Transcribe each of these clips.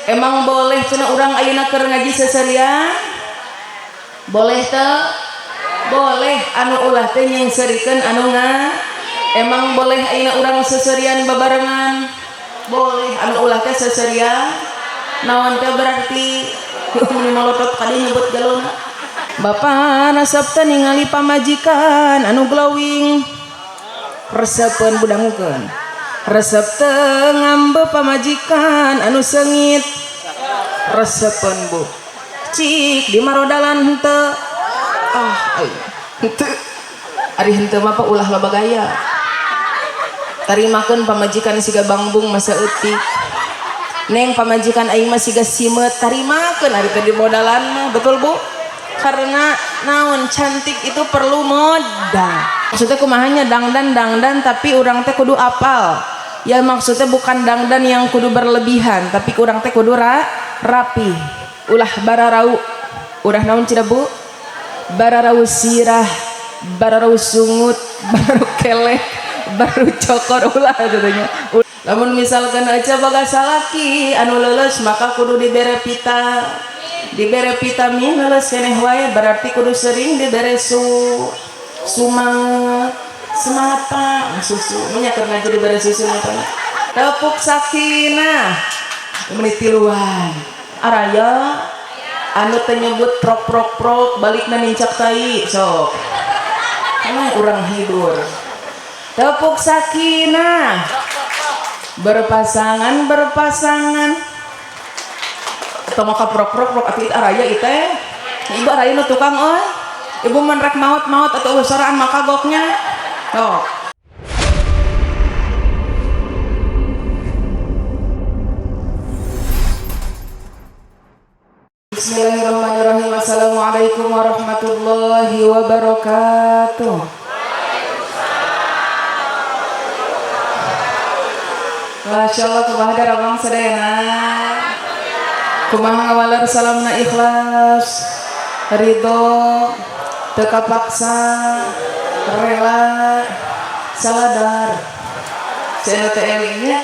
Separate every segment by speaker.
Speaker 1: Emang boleh cenah urang ayeuna keur ngaji seserian? Boleh teu? Boleh. Anu ulah teh nyengserikeun anu emang boleh ayeuna urang seserian babarengan? Boleh. Anu ulah teh seserian naon teh berarti mun malotot kadi nyebut galona. Bapak nasab teh ningali pamajikan anu glowing resepeun budangukeun. Resep teu ngambe pamajikan anu seungit resepeun bu. Cik di marodalan henteu henteu ari henteu mah ulah loba gaya. Tarimakeun pamajikan siga bangbung masa eutik. Neng pamajikan aing mah siga simet tarimakeun ari teh di modalan mah betul bu. Karena naon cantik itu perlu modal. Maksudnya kumahanya dangdan tapi urang teh kudu apal. Ya maksudnya bukan dangdan yang kudu berlebihan, tapi urang teh kudu rapi. Ulah bararau. Ulah naon cida bu? Bararau sirah, bararau sungut, bararau kelek, baru cokor ulah katanya. Lamun misalkan aja baga salaki anu leuleus maka kudu dibere pita. Dibere vitamin leuleus keneh wae berarti kudu sering dibere semangat pak susu nya keur ngaji dibere susu apa tepuk sakinah menit tiluan araya anu teh nyebut prok balikna nincak tai sok emang urang hibur tepuk sakinah berpasangan atau maka prok ati araya ieu teh ibu araya nu tukang ibu menrek maut atau usaraan maka goknya Bismillahirrahmanirrahim. Assalamualaikum warahmatullahi wabarakatuh. Masya Allah kumaha darabang sadayana kumaha ngawaler salamna ikhlas ridho teu kapaksa rela saladar cenah teh elingnya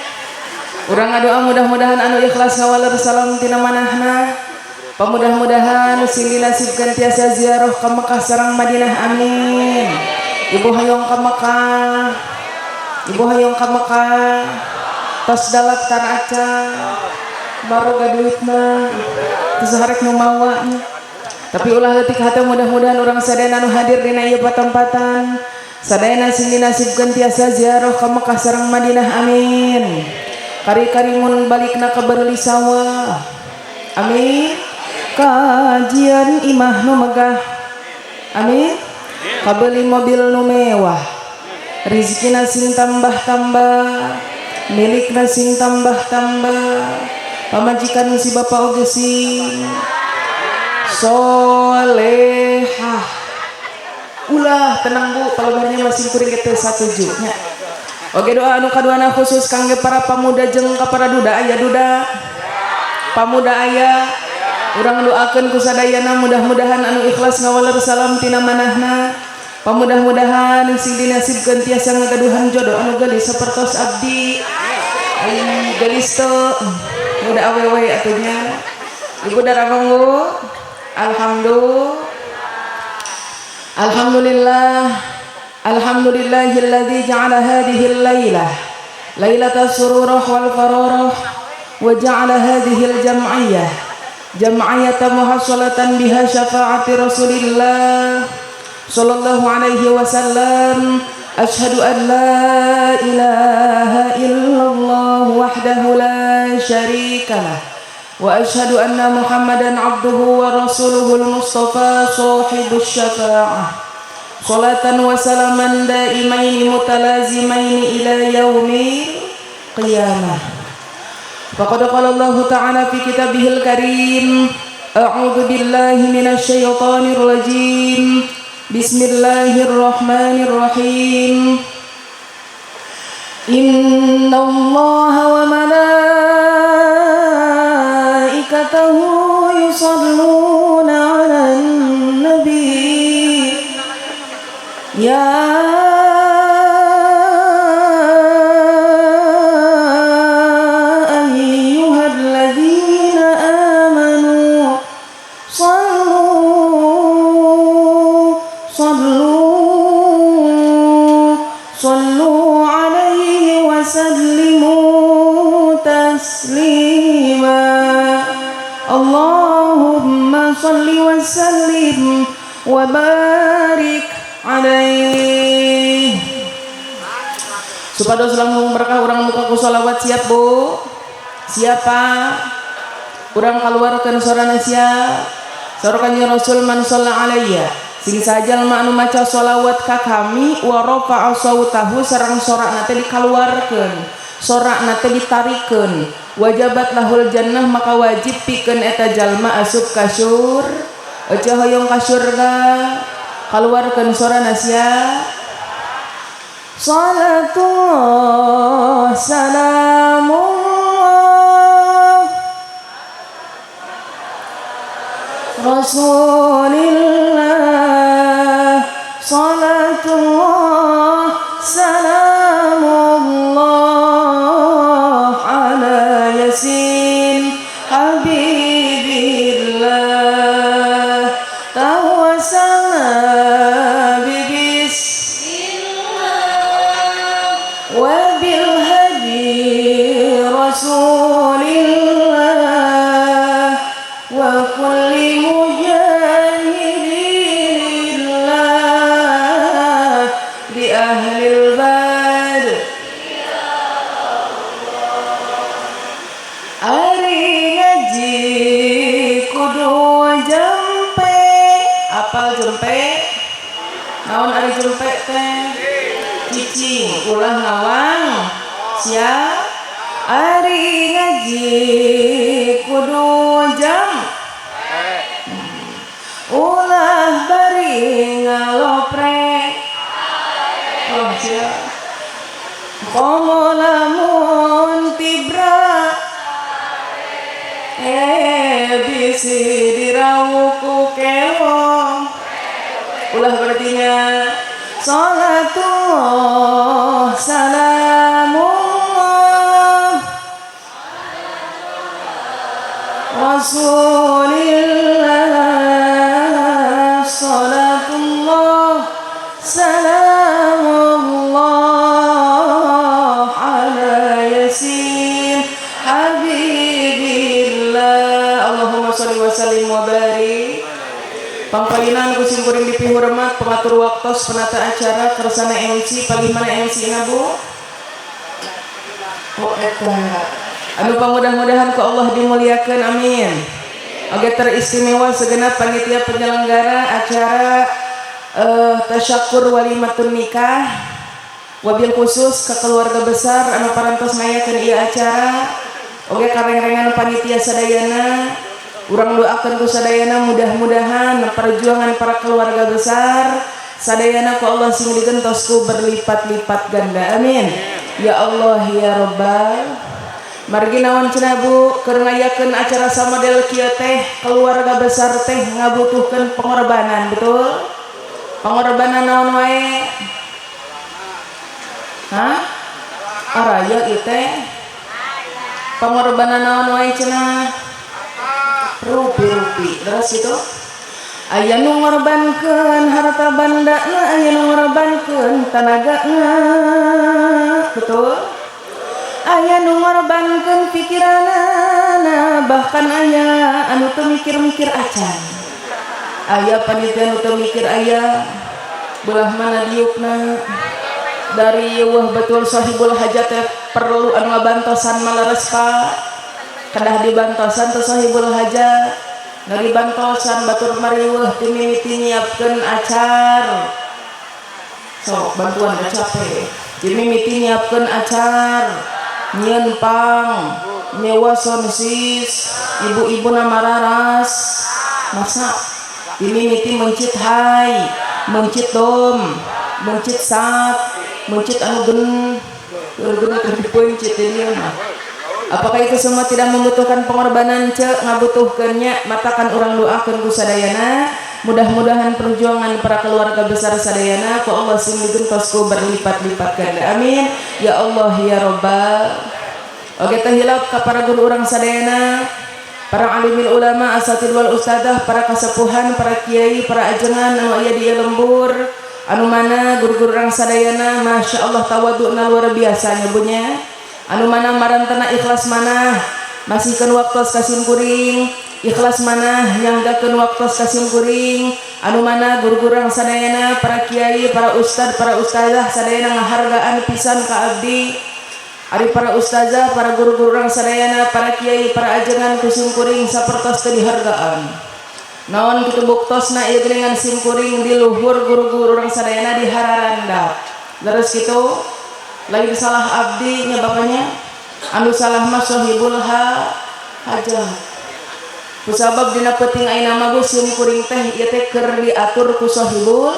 Speaker 1: urang ngadoa mudah-mudahan anu ikhlas ngawaler salam tina manahna pamudah-mudahan sing dinasibkeun tiasa ziarah ka Mekah sareng Madinah amin. Ibu hayong ka Mekah tos dalak taraca baroga duitna terus harek nu mawanya tapi ulah leutik hate mudah-mudahan urang sadayana nu hadir dina ieu patempatan sadayana sing dinasibkeun tiasa ziarah ka Mekah sareng Madinah amin. Kari-kari mun balikna ka Beurli Sawah amin. Kajian imah nu megah amin. Kabeuli mobil nu mewah rizkina sing tambah-tambah milikna sing tambah-tambah pamajikan si bapak oge sing solehah ulah tenang bu palabarnya masih kuring kita satuju nya oge doa anu kaduana khusus kangge para pamuda jeung ka para duda aya duda pamuda aya urang doakeun ku sadayana mudah-mudahan anu ikhlas ngawaler salam tina manahna pamudah-mudahan sing dinasibkeun tiasa ngagaduhan jodoh anu gelis sapertos abdi aing gelis teu udah awewe atunya ibu darabanggu alhamdulillahilladzi ja'ala hadhil lailah lailatas sururah wal fararah wa ja'ala hadhil jam'iyatan muhassalatan biha syafaati rasulillah sallallahu alaihi wasallam. Asyhadu an la ilaha illallah wahdahu la syarikalah wa asyhadu anna Muhammadan abduhu wa rasuluhul mustafa sahibus syafa'ah salatan wa salaman daimaini mutalazimaini ila yaumil qiyamah. Faqad qala Allah ta'ala fi kitabihil karim a'udzu billahi minasy syaithanir rajim. Bismillahirrahmanirrahim. Inna Allaha wa malaikatahu yusalluna 'alan nabi ya ayyuhalladzina taslima. Allahumma shalli wa sallim wa barik alaihi. Supados langkung berkah urang muka ku sholawat siap Bu? Siapa? Urang kaluarkeun sorana siap? Sorokan ya Rasul man shalla alayya. Sing sajal anu maca sholawat ka kami wa rafa'a sautahu sareng sorakna teh dikaluarkeun, sorakna teh ditarikeun, wajabat lahul jannah maka wajib pikeun eta jalma asup ka syurga. Ece hoyong ka syurga. Kaluarkeun sorana sia. Salatullah salamullah Rasulillah. Salatullah salamullah ala yasin habibillah tawassalna bibis wabil hadi rasulillah wa kulli mujahidillah di ahlil bad. Ari ngaji kudu jempe. Apal jempe? Naon ari jempe teh? Cicing ulah ngawang sia. Ari ngaji kudu jam ulah bari ngaloprek. Oh sia. Komo lamun tibra bisi dirauku kelong. Ulah berartinya salatullah salamullah Rasulillah. Salatullah salamullah ala yasin habibillah. Allahumma sholli wa sallim wa barik. Pangpalinan kusim kuring dipi hormat pengatur waktos penata acara kersana MC paling mana MC na Bu? Oh eta. Anu pamudah-mudahan ku Allah dimuliakeun amin. Oge teristimewa segenap panitia penyelenggara acara tasyakur walimatun nikah. Wabil khusus ke keluarga besar anu parantos ngayakeun ieu acara. Oge kareng-rengan panitia sadayana. Urang doakeun ku sadayana mudah-mudahan perjuangan para keluarga besar sadayana ku Allah sing digentos ku berlipat-lipat ganda amin. Ya Allah ya Rabbal. Margi naon cenah Bu keur ngayakeun acara samodel kieu teh keluarga besar teh ngabutuhkeun pengorbanan betul? Pengorbanan naon wae? Hah? Araya ieu teh. Pengorbanan naon wae cenah? Rupi-rupi terus itu aya nu ngorbankeun harta bandana, aya nu ngorbankeun tanagana betul, aya nu ngorbankeun pikiranana, bahkan aya anu teu mikir-mikir acan, aya panitia nu teu mikir aya belah mana diukna dari wah betul sahibul hajat perlu anu ngabantosan malares Pak. Kedah dibantosan teu sahibul hajat dari bantosan batur mariweuh teu mimiti nyiapkeun acar sok bantuan da capek teu mimiti nyiapkeun acar nyieun pang nyewa sonsis ibu-ibuna mararas masa teu mimiti mencit hai mencit dom mencit sap mencit anu gen keur dipencit ieu mah. Apakah itu semua tidak membutuhkan pengorbanan cek ngabutuhkeunnya matakan urang doakeun ku sadayana mudah-mudahan perjuangan para keluarga besar sadayana ku Allah sing digentos ku berlipat-lipat ganda amin ya Allah ya Rabbal. Oge teh hilap ka para guru urang sadayana para alimil ulama asatid wal ustadzah para kasepuhan para kiai para ajengan anu aya di lembur anu mana guru-guru urang sadayana masya Allah tawadhu'na luar biasa nyebunya anu mana marantana ikhlas mana masihkeun waktos kasim kuring ikhlas mana nyanggakeun waktos kasim kuring anu mana guru-guru sadayana para kiai para ustadzah sadayana ngahargaan pisan ka abdi ari para ustazah para guru-guru sadayana para kiai para ajengan kusim kuring sapertos teu dihargaan naon kitu buktosna ieu geningan sim kuring di luhur guru-guru sadayana di hararanda terus kitu lagi salah abdi nya bapaknya anu salah mah sahibul hajat kusabab dina peuting ayeuna mah sim kuring teh ieu teh keur diatur ku sahibul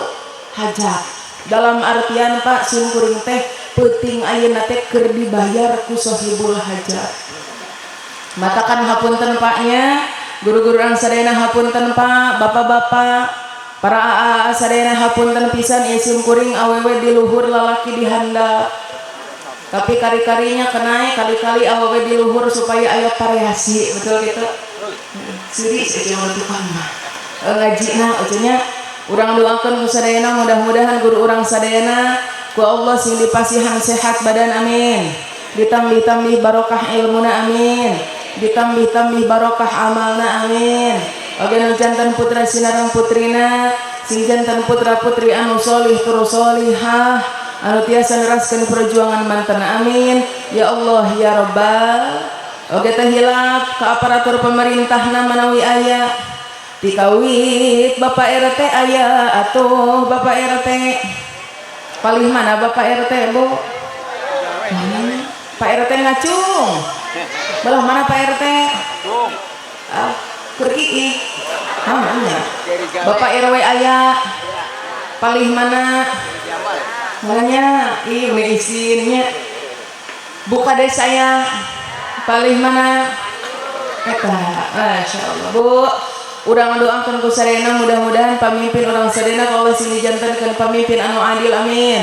Speaker 1: hajat dalam artian Pak sim kuring teh peuting ayeuna teh keur dibayar ku sahibul hajat matakan hapunten Paknya guru-guru sadayana hapunten Pak bapak-bapak para aa sadayana hapunten pisan ieu sim kuring awewe di luhur lalaki di handap tapi kari-karinya kenai kali-kali awewe di luhur supaya aya variasi betul gitu siri saja tukang mah ngajina atunya urang doakeun ku sadayana mudah-mudahan guru urang sadayana ku Allah sing dipasihan sehat badan amin ditambih-tambih barokah ilmuna amin ditambih-tambih barokah amalna amin oge jantan putra sinareng putrina sing jantan putra putri anu sholih tur sholihah anu tiasa neraskeun perjuangan mantena amin ya Allah ya Rabbal oge teh hilap ka aparatur pemerintahna manawi aya dikawit Bapak RT aya atuh Bapak RT palih mana Bapak RT Bu Pak RT ngacung belah mana Pak RT kerki namanya Bapak RW aya palih mana namanya ini isinnya buka desa saya palih mana eta Masya Allah Bu urang doakeun ku sadayana mudah-mudahan pamimpin urang sadayana ka Allah sing dijantankeun pamimpin anu adil amin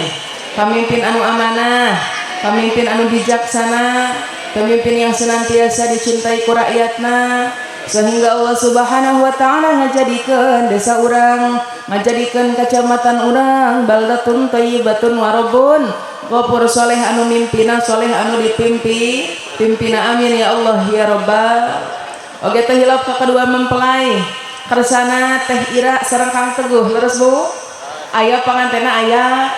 Speaker 1: pamimpin anu amanah pamimpin anu bijaksana pemimpin yang senantiasa dicintai ku rakyatna sehingga Allah Subhanahu wa taala ngajadikeun desa urang ngajadikeun kecamatan urang baldatun thayyibatun warabun ghafur soleh anu mimpina soleh anu pimpina amin ya Allah ya Rabbal oge teh hilap ka kedua mempelai kersana Teh Ira sareng Kang Teguh leres Bu aya pangantena aya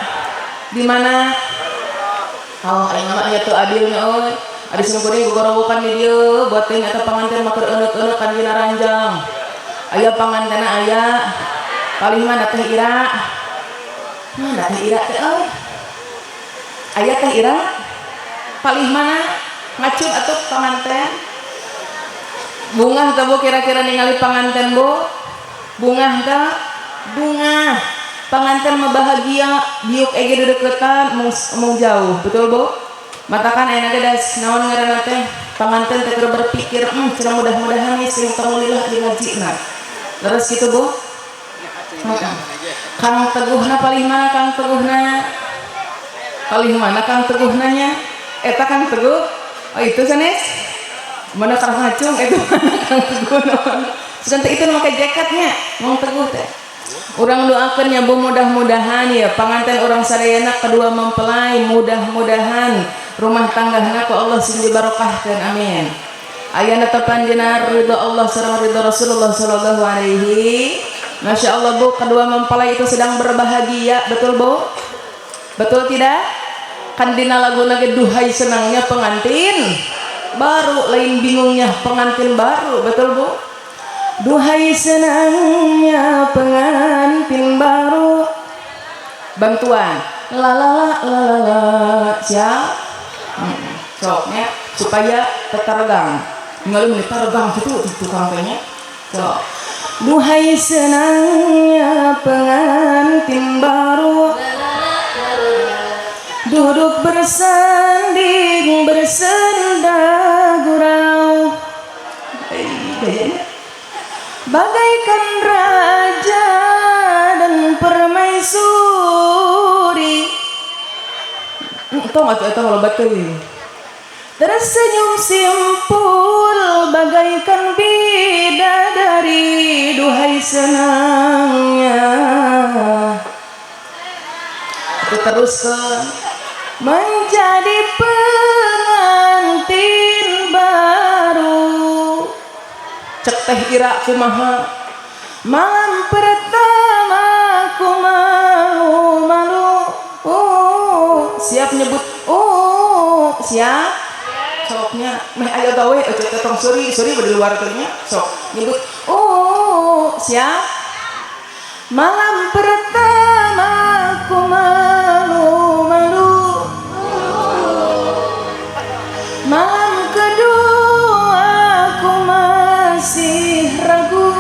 Speaker 1: di mana oh aya mah aya teu adilnya euy ada sing kuring gogorowokan di dieu buat teh eta panganten mah keur euneuk-euneuk kan dina ranjang aya pangantena aya palih mana Teh Ira mana Teh Ira teh euy aya Teh Ira palih mana ngacut atuh panganten bunga teh Bu kira-kira ningali panganten Bu bunga teh bunga panganten mah bahagia biuk ege dedeketan mau jauh betul Bu matakan enak das naon ngaranna teh panganten teh keur berpikir cenah mudah-mudahan nih sing tangulillah di ngajina leres kitu Bu Kang Teguhna palih mana Kang Teguhna palih mana Kang Teguhnanya eta Kang Teguh oh itu sanes mana Kang Hacung itu mana Kang Teguh sudah itu make jaketnya Mang Teguh teh urang doakeun ya Bu mudah-mudahan ya panganten urang sadayana kedua mempelai mudah-mudahan rumah tanggana ku Allah sing dibarokahkeun amin aya netepan dina ridho Allah sareng ridho Rasulullah sallallahu alaihi Masya Allah Bu kedua mempelai itu sedang berbahagia betul Bu betul tidak kan dina laguna ge duhai senangnya pengantin baru lain bingungnya pengantin baru betul Bu duhai senangnya pengantin baru bantuan la la la la la siap soknya supaya tetargang ngalih meni targang gitu tukang tanya sok duhai senangnya pengantin baru duduk bersanding bersenda gurau bagaikan raja dan permaisuri tau gak tuh eta ngalobat teuing tersenyum simpul bagaikan bidadari duhai senangnya itu terus ke menjadi pengantin baru cek teh Ira kumaha malam pertama ku malu siap nyebut siap soknya meh ayo gawe tong suri di luar tadinya sok nyebut siap malam pertama ku malu malam kedua ku masih ragu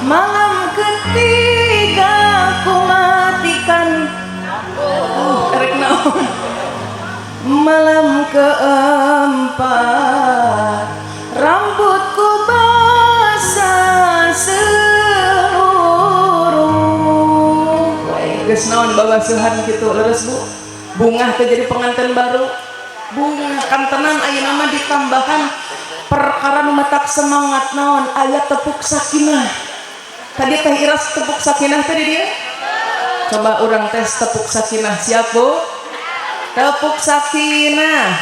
Speaker 1: malam ketiga ku matikan erek naon malam keempat rambutku basah seluruh geus naon babasuhan kitu leres Bu bunga teh jadi pengantin baru bunga kantenan ayeuna mah ditambahan perkara nu matak semangat naon aya tepuk sakinah tadi teh Iras tepuk sakinah tadi dia coba urang tes tepuk sakinah siap Bu tepuk sakinah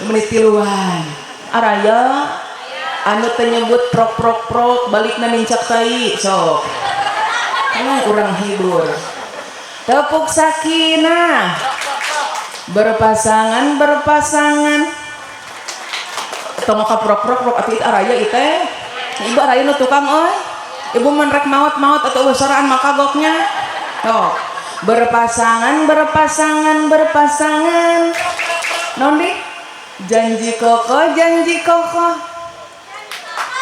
Speaker 1: menit tiluan araya anu teh nyebut prok balikna nincak tai sok kana urang hibur tepuk sakinah berpasangan tong ka prok atuh araya ieu teh ibu araya nu tukang euy ibu mun rek maot atau soraan makagoknya oh berpasangan naon di janji kokoh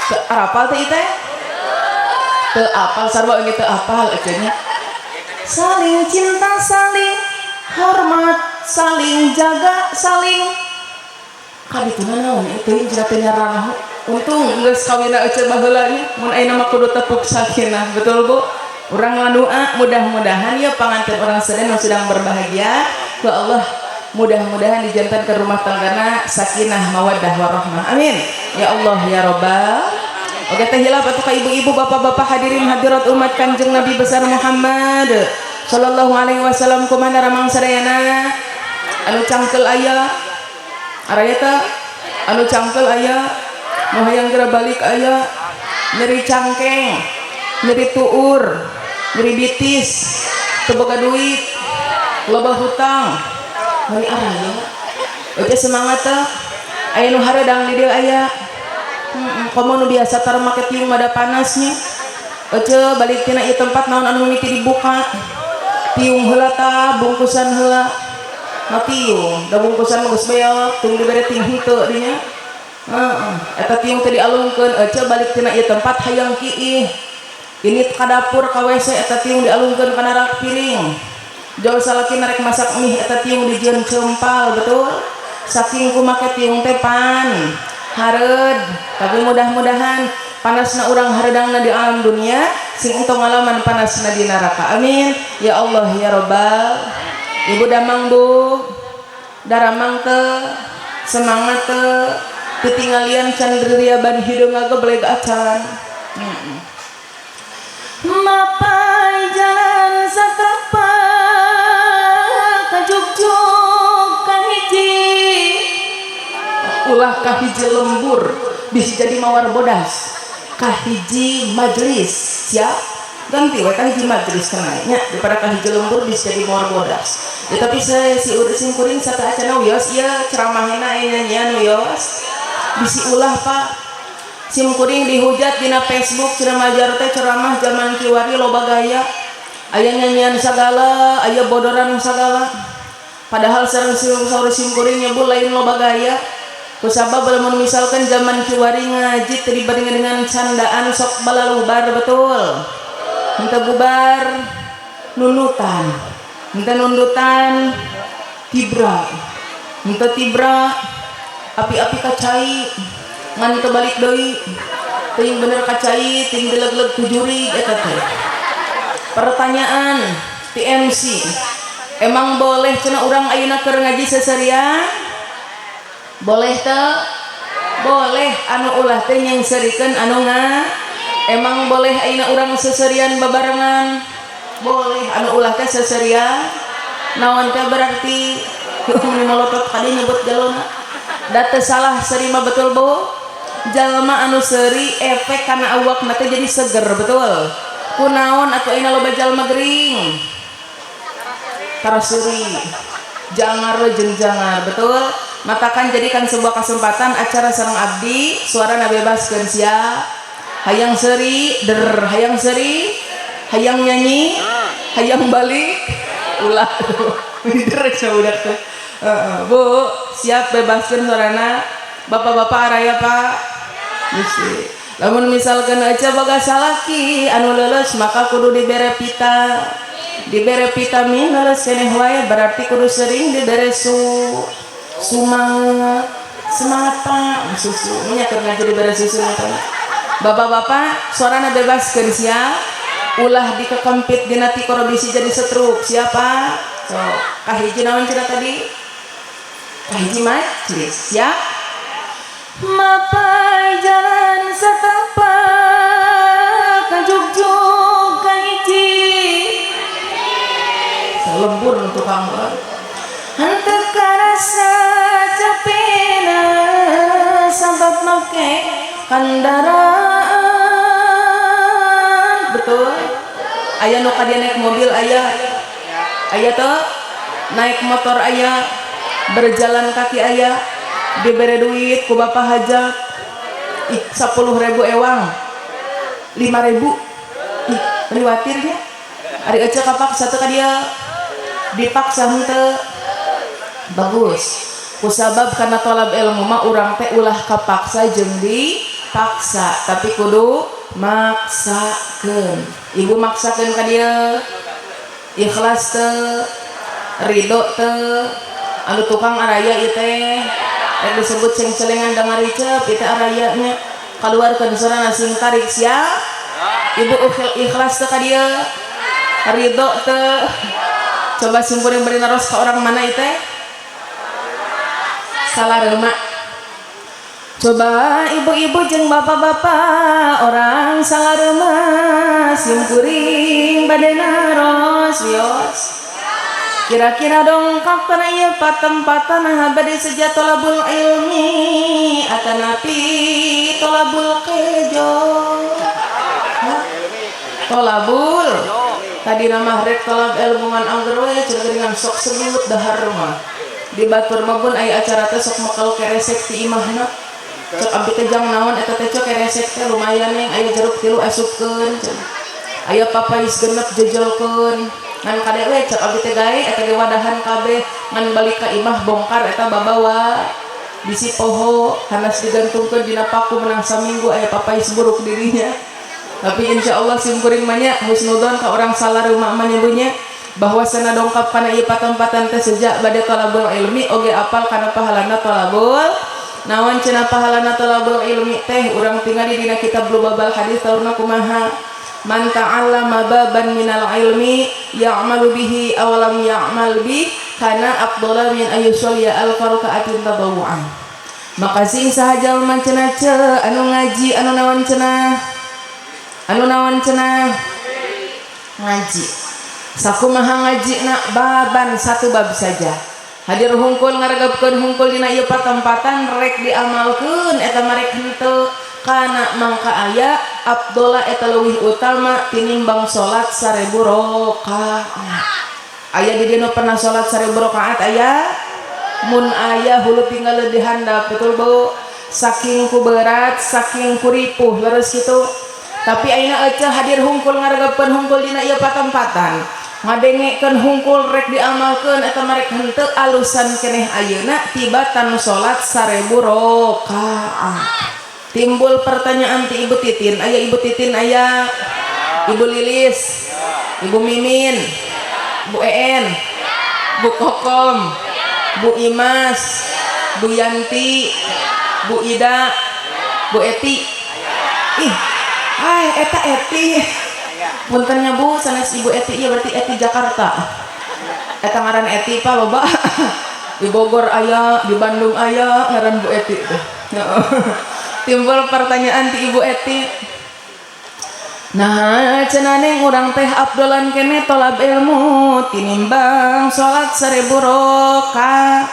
Speaker 1: teu apal teh teh teu apal sarua geus teu apal eceuna saling cinta saling hormat saling jaga saling kadituna naon teh cenah teh nyarana untung geus kawina ece baheula nya mun ayeuna mah kudu tepuk sakinah betul Bu urang ngadua mudah-mudahan ya pangantin orang sedang yang sedang berbahagia ku Allah mudah-mudahan dijantan ke rumah tanggana sakinah mawaddah warahmah amin ya Allah ya Rabbal oke teh hilaf atuh ka ibu-ibu bapak-bapak hadirin hadirat umat Kanjeng Nabi besar Muhammad sallallahu alaihi wasallam kumaha ramang sadayana anu cangkel aya araya teh anu cangkel aya nu hayang geura balik aya nyeri cangkeng nyeri tuur nyeri bitis teu boga duit loba hutang mari araya oke semangat teh aya nu hareudang di dieu aya komo nu biasa tar make tiung mada panasnya oce balik tina ieu tempat naon anu mimiti dibuka tiung heula tah bungkusan heula na tiung da bungkusan mah geus beok teu dibere ting henteu dinya eta tiung teh dialungkeun oce balik tina ieu tempat hayang kiih ini ka dapur ka WC eta tiung dialungkeun kana rak piring jol salaki narek masak mie eta tiung dijieun ceumpal betul saking ku make tiung teh pan hareud tapi mudah-mudahan panasna urang hareudangna di alam dunia sing entong ngalaman panasna di neraka amin ya Allah ya Rabbal ibu damang Bu daramang teh semangat teh titingalian candria ban hidung ngagebleg acan mapai jalan satapak kajuk-juk kahiji ulah kahiji lembur bisa jadi mawar bodas kahiji majelis siap ganti we kahiji majelis kenanya daripada kahiji lembur bisa jadi mawar bodas ya, tapi saya si urusin kuring sata acana wios ieu ceramahna nyanyian wios bisi ulah Pak sim kuring dihujat dina Facebook ceramah jar teh ceramah zaman kiwari loba gaya aya nyanyian sagala aya bodoran sagala padahal sareng sim kuring nyebut lain loba gaya kusabab lamun misalkan zaman kiwari ngaji teu dibanding dengan candaan sok balalubar betul henteu bubar nunutan henteu nundutan tibra henteu tibra api-api kacai ngan kebalik deui teuing bener kacai ting geleg-leg kujuri eta teh pertanyaan TMC emang boleh cenah urang ayeuna keur ngaji seserian boleh teu boleh anu ulah teh nyengserikeun anu emang boleh ayeuna urang seserian babarengan boleh anu ulah teh seserian naon teh berarti molotot kali nyebut galona da teu salah serima betul Bu jalma anu seuri efek karena awak nanti jadi seger betul kunaon atau ina loba jalma gering tarasuri jangar jeung jangar betul matakan jadikan sebuah kesempatan acara sareng abdi suara na bebaskeun sia hayang seuri hayang seuri hayang nyanyi hayang balik ulah der saudak teh Bu siap bebaskeun suarana bapak-bapak araya Pak misi lamun misalkan aja boga salaki anu leuleus maka kudu dibere vitamin leuleus keneh wae berarti kudu sering dibere semangat Pak susu nya keur ngaji dibere susu bapak-bapak suarana bebaskeun sia ulah dikekempit dina ti korobisi jadi setruk siapa so kahiji naon cenah tadi kahiji mah siap mapai jalan setapak kajugjug kahiji lembur untuk kamu henteu karasa capena sabab make kendaraan betul aya nu kadieu naik mobil aya tuh naik motor aya berjalan kaki aya diberi duit ku bapak hajat 10.000 ewang 5.000 liwatirnya ari ece kapaksa teu ka dia dipaksa henteu bagus kusabab karena tolab ilmu mah urang teh ulah kapaksa jeung dipaksa tapi kudu maksakeun ibu maksakeun ka dia ikhlas teu ridho teu anu tukang araya ieu teh rek disebut ceng-celengan da ngaricep ieu teh arayanya kaluarkeun surana sing tarik sia ibu ikhlas teu ka dieu ridho teu coba simpuring beri naros ka orang mana ieu teh salareuma coba ibu-ibu jeung bapak-bapak orang salareuma simpuring bade naros wios kira-kira dongkap kana ieu patempatan bade seja tolabul ilmi atanapi tolabul kejo tolabul tadi nama rek tolab ilmungan angger we cenah sok sebut dahar mah di batur mah pun aya acara teh sok makal keresek ti imahna cek abdi teh jang naon eta teh cek keresek teh lumayan yang aya jeruk 3 asupkeun aya papais genep jejolkeun ngan kade we cek abdi teh gawe eta ge wadahan kabeh ngan balik ka imah bongkar eta babawa bisi poho hanas digantungkeun dina paku menang saminggu aya papais buruk dirinya tapi insyaallah simkuring mah nya husnudon ka orang salareuma mah nyebutnya bahwa sana dongkap kana ieu patempatan teh sejak bade tolabul ilmi oge apal kana pahalana tolabul naon cenah pahalana tolabul ilmi teh urang tingali dina kitab Lubabal Hadis taurna kumaha man ta'allama baban minal ilmi ya'malu bihi aw lam ya'mal bi kana afdhala min ayyusalli al-farqa'atin tadawu'an maka sing sahaja man cenah anu ngaji anu naon cenah ngaji sakumaha ngajina baban satu bab saja hadir hungkul ngaregepkeun hungkul dina ieu patempatan rek diamalkeun eta marek henteu kana mangka aya afdhala eta leuwih utama tinimbang salat 1000 rakaat aya di dina pernah salat 1000 rakaat aya mun aya hulu tinggal di handap betul Bu saking ku berat saking ku ripuh leres kitu tapi ayeuna ece hadir hungkul ngaregepkeun hungkul dina ieu patempatan ngadengekeun hungkul rek diamalkeun eta marek henteu alusan keneh ayeuna tibatan salat 1000 rakaat timbul pertanyaan ti Ibu Titin aya Ibu Titin aya Ibu Lilis Ibu Mimin Bu En Bu Kokom Bu Imas Bu Yanti Bu Ida Bu Eti eta Eti puntennya Bu sanes Ibu Eti ya berarti Eti Jakarta eta ngaran Eti Pak loba di Bogor aya di Bandung aya ngaran Bu Eti timbul pertanyaan ti Ibu Eti nah cenah neng urang teh afdolan kene tolab ilmu tinimbang salat 1000 rakaat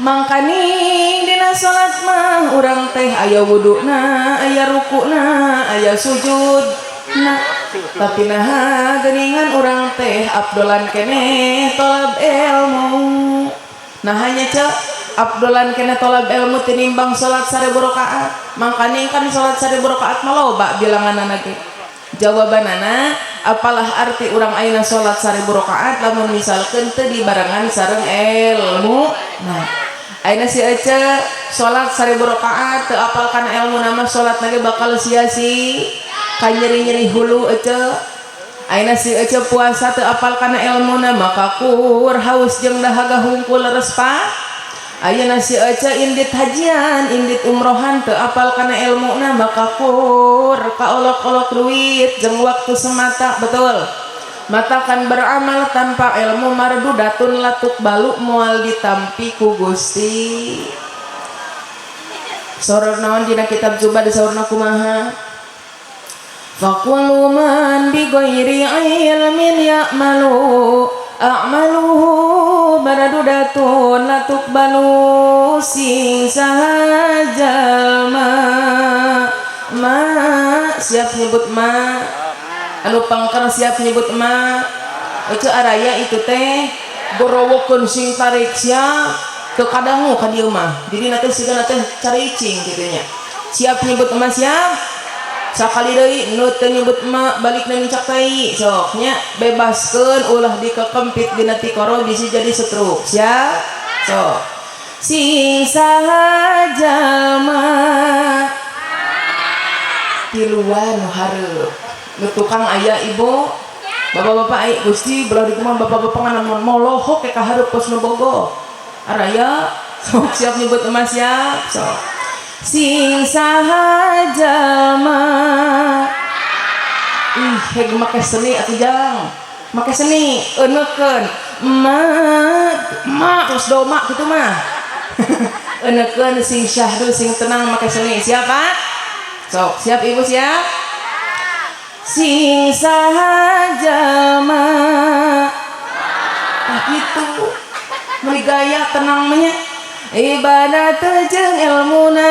Speaker 1: mangkani dina dina salat mah urang teh aya wuduna aya rukuna aya sujudna tapi nah geuningan urang teh abdolan keneh tolab ilmu nah hanya cek abdolan keneh tolab ilmu tinimbang salat 1000 rakaat mangkana kan salat 1000 rakaat mah loba bilanganna ge jawabanana apalah arti urang ayeuna salat 1000 rakaat lamun misalkeun teu dibarengan sareng ilmu nah ayeuna si Ece salat 1000 rakaat teu apal kana ilmu nama salat ge bakal sia-sia ka nyeri-nyeri hulu Ece ayeuna si Ece puasa teu apal kana ilmu nama kakur haus jeung dahaga hungkul leres pa ayeuna si Ece indit hajian indit umrohan teu apal kana ilmu nama kakur kaolok-olok duit jeung waktu semata betul mata kan beramal tanpa ilmu mardudatun latuk balu moal ditampi ku Gusti soror naon dina kitab Zubad saurna kumaha faqulu man bi ghairi ilmin ya'malu a'maluhu baradudatun latuk balu sing sahajal ma siap nyebut ma anu pangkar siap nyebut ma itu araya itu teh gorowokeun sing tarik sia teu kadangu ka dieu mah jadi nanti sigana teh caricing kitu nya siap nyebut ma siap sakali deui nu teu nyebut ma balik na cak tai sok nya bebaskeun ulah dikekempit dina ti koro bisa jadi stroke siap sok sing sahaja mah tiluan hareup nu tukang aya ibu bapak-bapak aya Gusti belah dikumaha bapak-bapak ngana molohok ke kahareup kos nu bogo araya sok siap nyebut emas siap sok sing sahaja mah ih heg make seni atuh jang make seni eunekeun ma terus doma kitu mah eunekeun sing syahdu sing tenang make seni siap Pak sok siap ibu siap sing sahaja mah itu meuli gaya tenang nya ibadat jeung ilmuna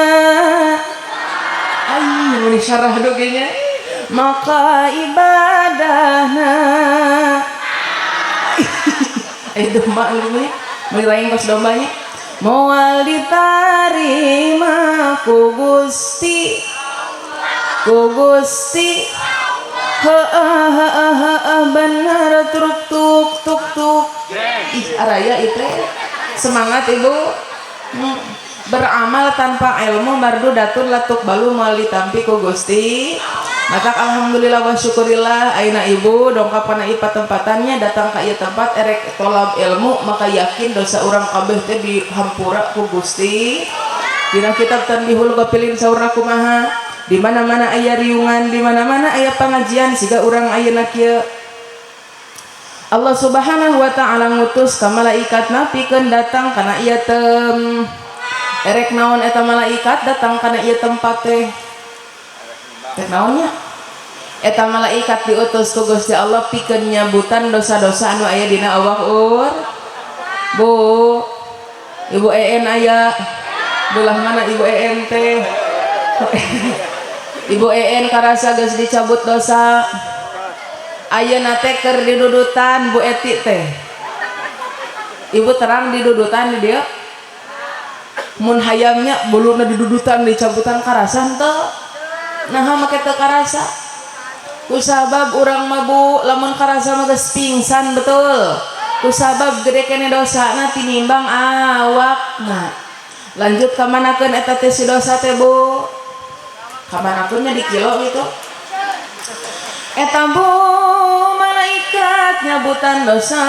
Speaker 1: ai meuli syarah dogenya maka ibadahna domba ini meuli lain kos dombanya moal ditarima ku Gusti benar truk tuk ih araya itu semangat ibu beramal tanpa ilmu mardudatun latuk balu moal ditampi ku Gusti maka alhamdulillah wa syukurillah ayeuna ibu dongkap kana ieu tempatannya datang ka ieu tempat erek tolab ilmu maka yakin dosa urang kabeh teh dihampura ku Gusti dina kitab Tanbihul Ghafilin saurna kumaha di mana-mana aya riungan di mana-mana aya pengajian siga urang ayeuna kieu Allah Subhanahu wa taala ngutus ka malaikatna pikeun datang kana ieu erek naon eta malaikat datang kana ieu tempat teh naonnya eta malaikat diutus ku Gusti Allah pikeun nyabutan dosa-dosa anu aya dina awak Bu Ibu EN aya belah mana Ibu EN teh Ibu EN karasa geus dicabut dosa ayeuna teh keur didudutan Bu Eti teh Ibu terang didudutan di dieu mun hayangnya buluna didudutan dicabutan karasan teu naha make teu karasa kusabab urang mah Bu lamun karasa mah geus pingsan betul kusabab gede kene dosana tinimbang awakna lanjut ka manakeun eta teh si dosa teh Bu kamanapunnya di kilo gitu eta Bu malaikat nyabutan dosa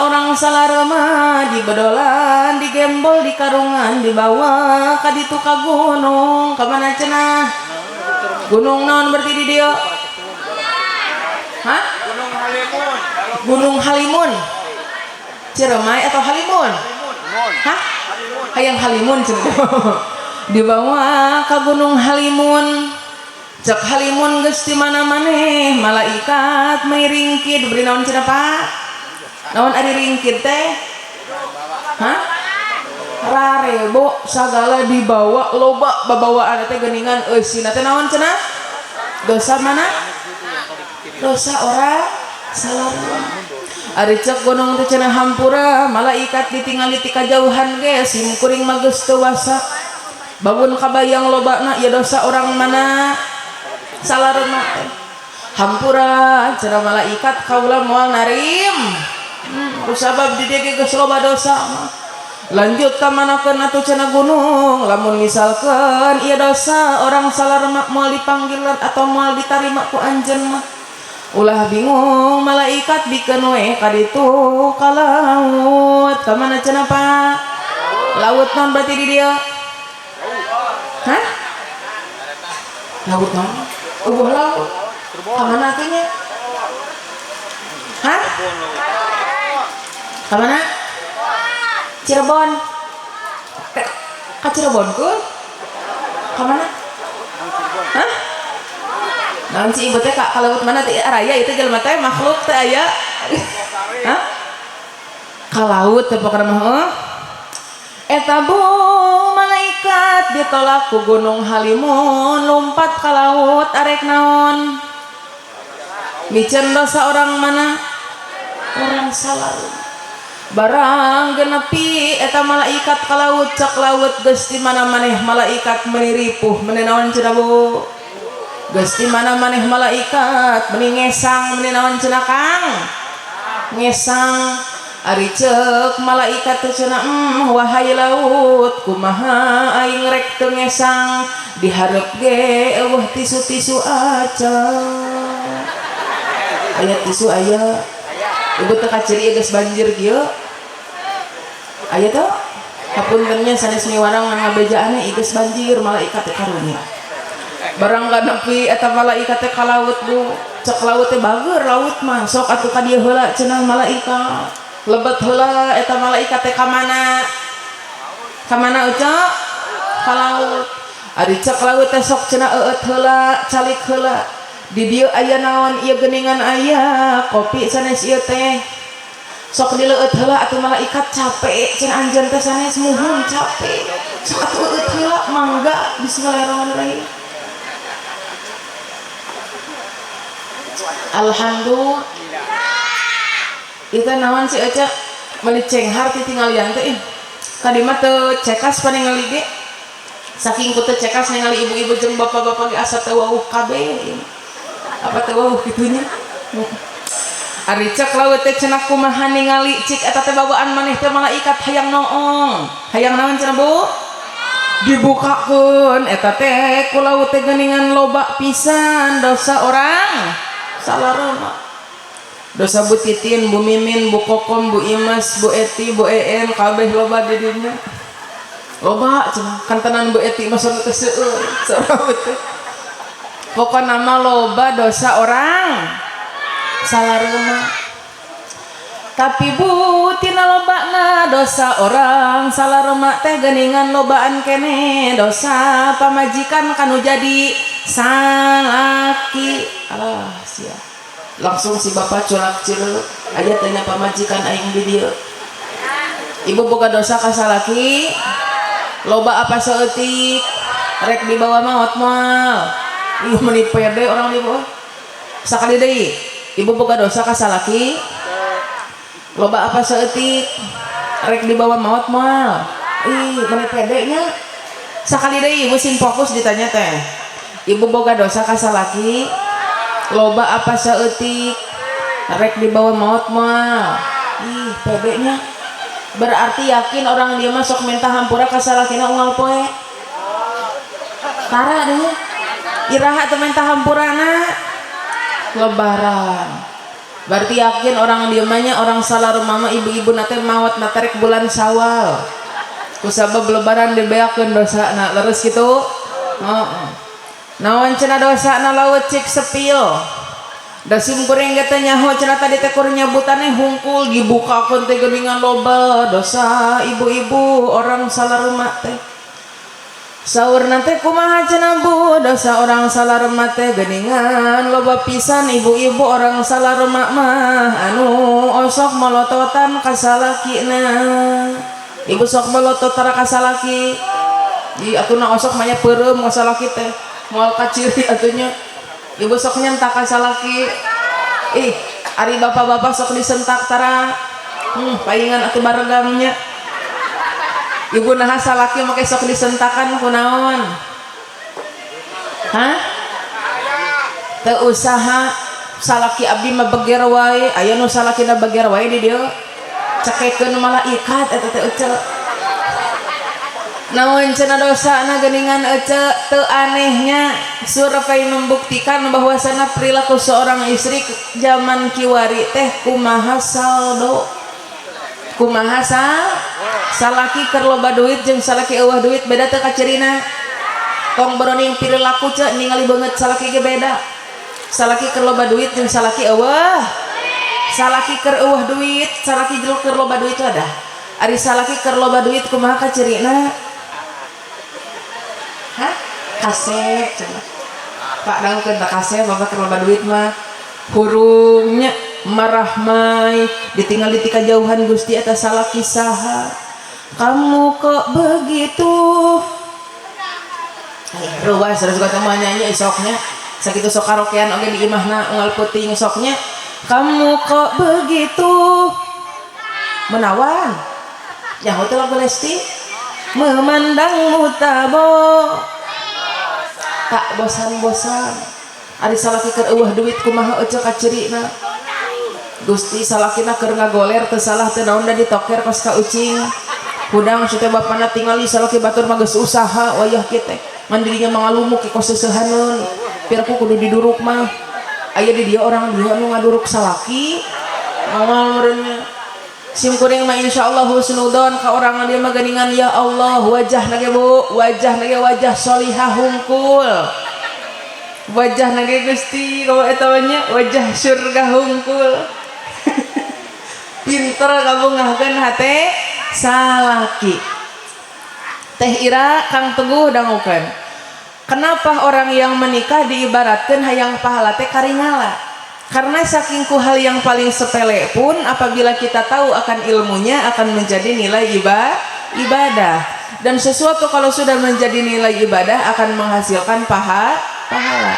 Speaker 1: orang salarema di bedolan di gembol di karungan dibawa ka ditu ka gunung ka mana cenah gunung naon berarti di dieu hah Gunung Halimun Ciremai atau Halimun hah hayang Halimun cenah dibawa ke Gunung Halimun cek Halimun geus di mana maneh malaikat mai ringkid beri naon cenah Pak naon ari ringkid teh hah rarebo sagala dibawa loba babawaan teh geuningan eusina teh naon cenah dosa mana dosa orang salah ari cek gunung teh cenah hampura malaikat ditingali ti kajauhan ge simkuring mah geus teu wasa babun kabayang lobana ieu dosa orang mana salareuna teh hampura cenah malaikat kaula moal narim kusabab di dieu geus loba dosa mah lanjut ka manakeun atuh cenah gunung lamun misalkeun ieu dosa orang salareuna moal dipanggil atau moal ditarima ku anjeun mah ulah bingung malaikat bikeun we ka ditu ka laut ka mana cenah Pak laut naon berarti di dieu hah laut naon eueuh laut ka mana teh nya hah ka mana Cirebon ka Cirebon kun ka mana hah naon si ibu teh ka laut mana teh raya itu jelema teh makhluk teh aya hah ka laut teh pokona mah eta bu malaikat ditolak ku gunung Halimun lompat ka laut arek naon miceun dosa orang mana orang salaru barang genepi eta malaikat ka laut cak laut geus di mana maneh malaikat meuni ripuh meuni naon cenah bu geus di mana maneh malaikat meuni ngesang meuni naon cenah Kang ngesang ari ceuk malaikat teh cenah wahai laut kumaha aing rek teu ngesang dihareup ge eueuh tisu-tisu aca aya tisu aya ibu teh kaciri geus banjir kieu aya teh hapuntennya sanes miwarang ngabejaane geus banjir malaikat teh karunya barang nepi eta malaikat teh ka laut bu cek laut teh bager laut mah sok atuh ka dieu heula cenah malaikat lebet heula eta malaikat teh ka mana ucap ka laut ari cek laut teh sok cenah eueut heula calik heula di dieu aya naon ieu geuningan aya kopi sanes ieu teh sok dileueut heula atuh malaikat capek cenah anjeun teh sanes muhun capek sok atuh eueut heula mangga bismillahirrahmanirrahim alhamdulillah itu naon si Eca meuli cenghar ti tinggalian teh kadimat teu cekas paningali ge saking ku teu cekas ningali ibu-ibu jeung bapak-bapak ge asa teu wauh kabeh apa teh wauh kitunya ari cek laut teh cenah kumaha ningali cik eta teh bawaan maneh teh malaikat hayang noong hayang naon cenah Bu dibukakeun eta teh ku laut teh geuningan loba pisan dosa orang salareuna dosa Bu Titin, Bu Mimin, Bu Kokom, Bu Imas, Bu Eti, Bu En kabeh loba di dinya loba cenah kan tenan Bu Eti mah sono teh seueur sarawet teh pokokna mah loba dosa orang salareuna tapi Bu tina lobana dosa orang salareuna teh geuningan lobaan kene dosa pamajikan kanu jadi salaki sia langsung si bapak colak cireuk aya teh pamajikan aing di dieu ibu boga dosa ka salaki loba apa saeutik rek dibawa maot moal ieu meuni pede orang di bawah sakali deui ibu boga dosa ka salaki loba apa saeutik rek dibawa maot moal ih meuni pede nya sakali deui ibu sing fokus ditanya teh ibu boga dosa ka salaki loba apa saeutik rek dibawa maot moal ih pede nya berarti yakin orang dia masuk minta hampura ka salakina unggal poe tara deh iraha teu minta hampurana lebaran berarti yakin orang dia mah orang salareuma mah ibu-ibu nate maot na rek bulan Syawal kusabab lebaran dibeakeun dosana leres kitu heeh naon cenah dosana laut cik sepil da simkuring ge teh nyaho cenah tadi teh kur nyebutannya hungkul dibukakeun teh geuningan loba dosa ibu-ibu orang salareuma teh saurna teh kumaha cenah Bu dosa orang salareuma teh geuningan loba pisan ibu-ibu orang salareuma mah anu osok molototan ka salakina ibu sok melotot tara ka salaki di atuna osok manya peureum ka salaki teh moal ka ciri atunya ibu sok nyentak ka salaki ih ari bapak-bapak sok disentak tara paingan atuh baregangnya ibu naha salaki make sok disentakan kunaon hah teu usaha salaki abdi mah beger wae aya nu salakina beger wae di dieu cekekeun malaikat eta teh ece naon cenah dosana geuningan ece teu anehnya survei membuktikan bahwasana perilaku seorang istri zaman kiwari teh kumaha saldo kumaha salaki keur loba duit jeung salaki eueuh duit beda teu kacerina tong beroning perilaku cek ningali banget salaki ge beda salaki keur loba duit jeung salaki eueuh salaki keur eueuh duit salaki jeung keur loba duit ada ari salaki keur loba duit kumaha kacerina hah kasep cenah Pak dangkeun da kasep bapak keur loba duit mah hurungnya marah mai ditinggal di kajauhan Gusti eta salaki saha kamu kok begitu ruas harus kata nyanyi esoknya sakitu sok karaokean oge di imahna unggal peuting esoknya kamu kok begitu menawan ya hotel Lesti memandangmu tak bosan-bosan ari salaki keur eueuh duit kumaha ece kacerina Gusti salakina keur ngagoler teu salah teu naon da ditoker kos ka ucing hudang si teh bapana tingali salaki batur mah geus usaha wayah kieu teh mandirinya mangalumuk kos seusehaneun pirku kudu diduruk mah aya di dia orang dia anu ngaduruk salaki moal meureunnya sim kuring mah insyaallah husnudon ka orang dia mah geuningan ya Allah wajah nage bu wajah nage wajah solihah hungkul wajah nage Gusti kalau eta nya wajah surga hungkul pinter kabungahkeun hate salaki teh ira Kang Teguh dangukeun kenapa orang yang menikah diibaratkan hayang pahala teh karingala karena saking ku hal yang paling sepele pun apabila kita tahu akan ilmunya akan menjadi nilai ibadah dan sesuatu kalau sudah menjadi nilai ibadah akan menghasilkan pahala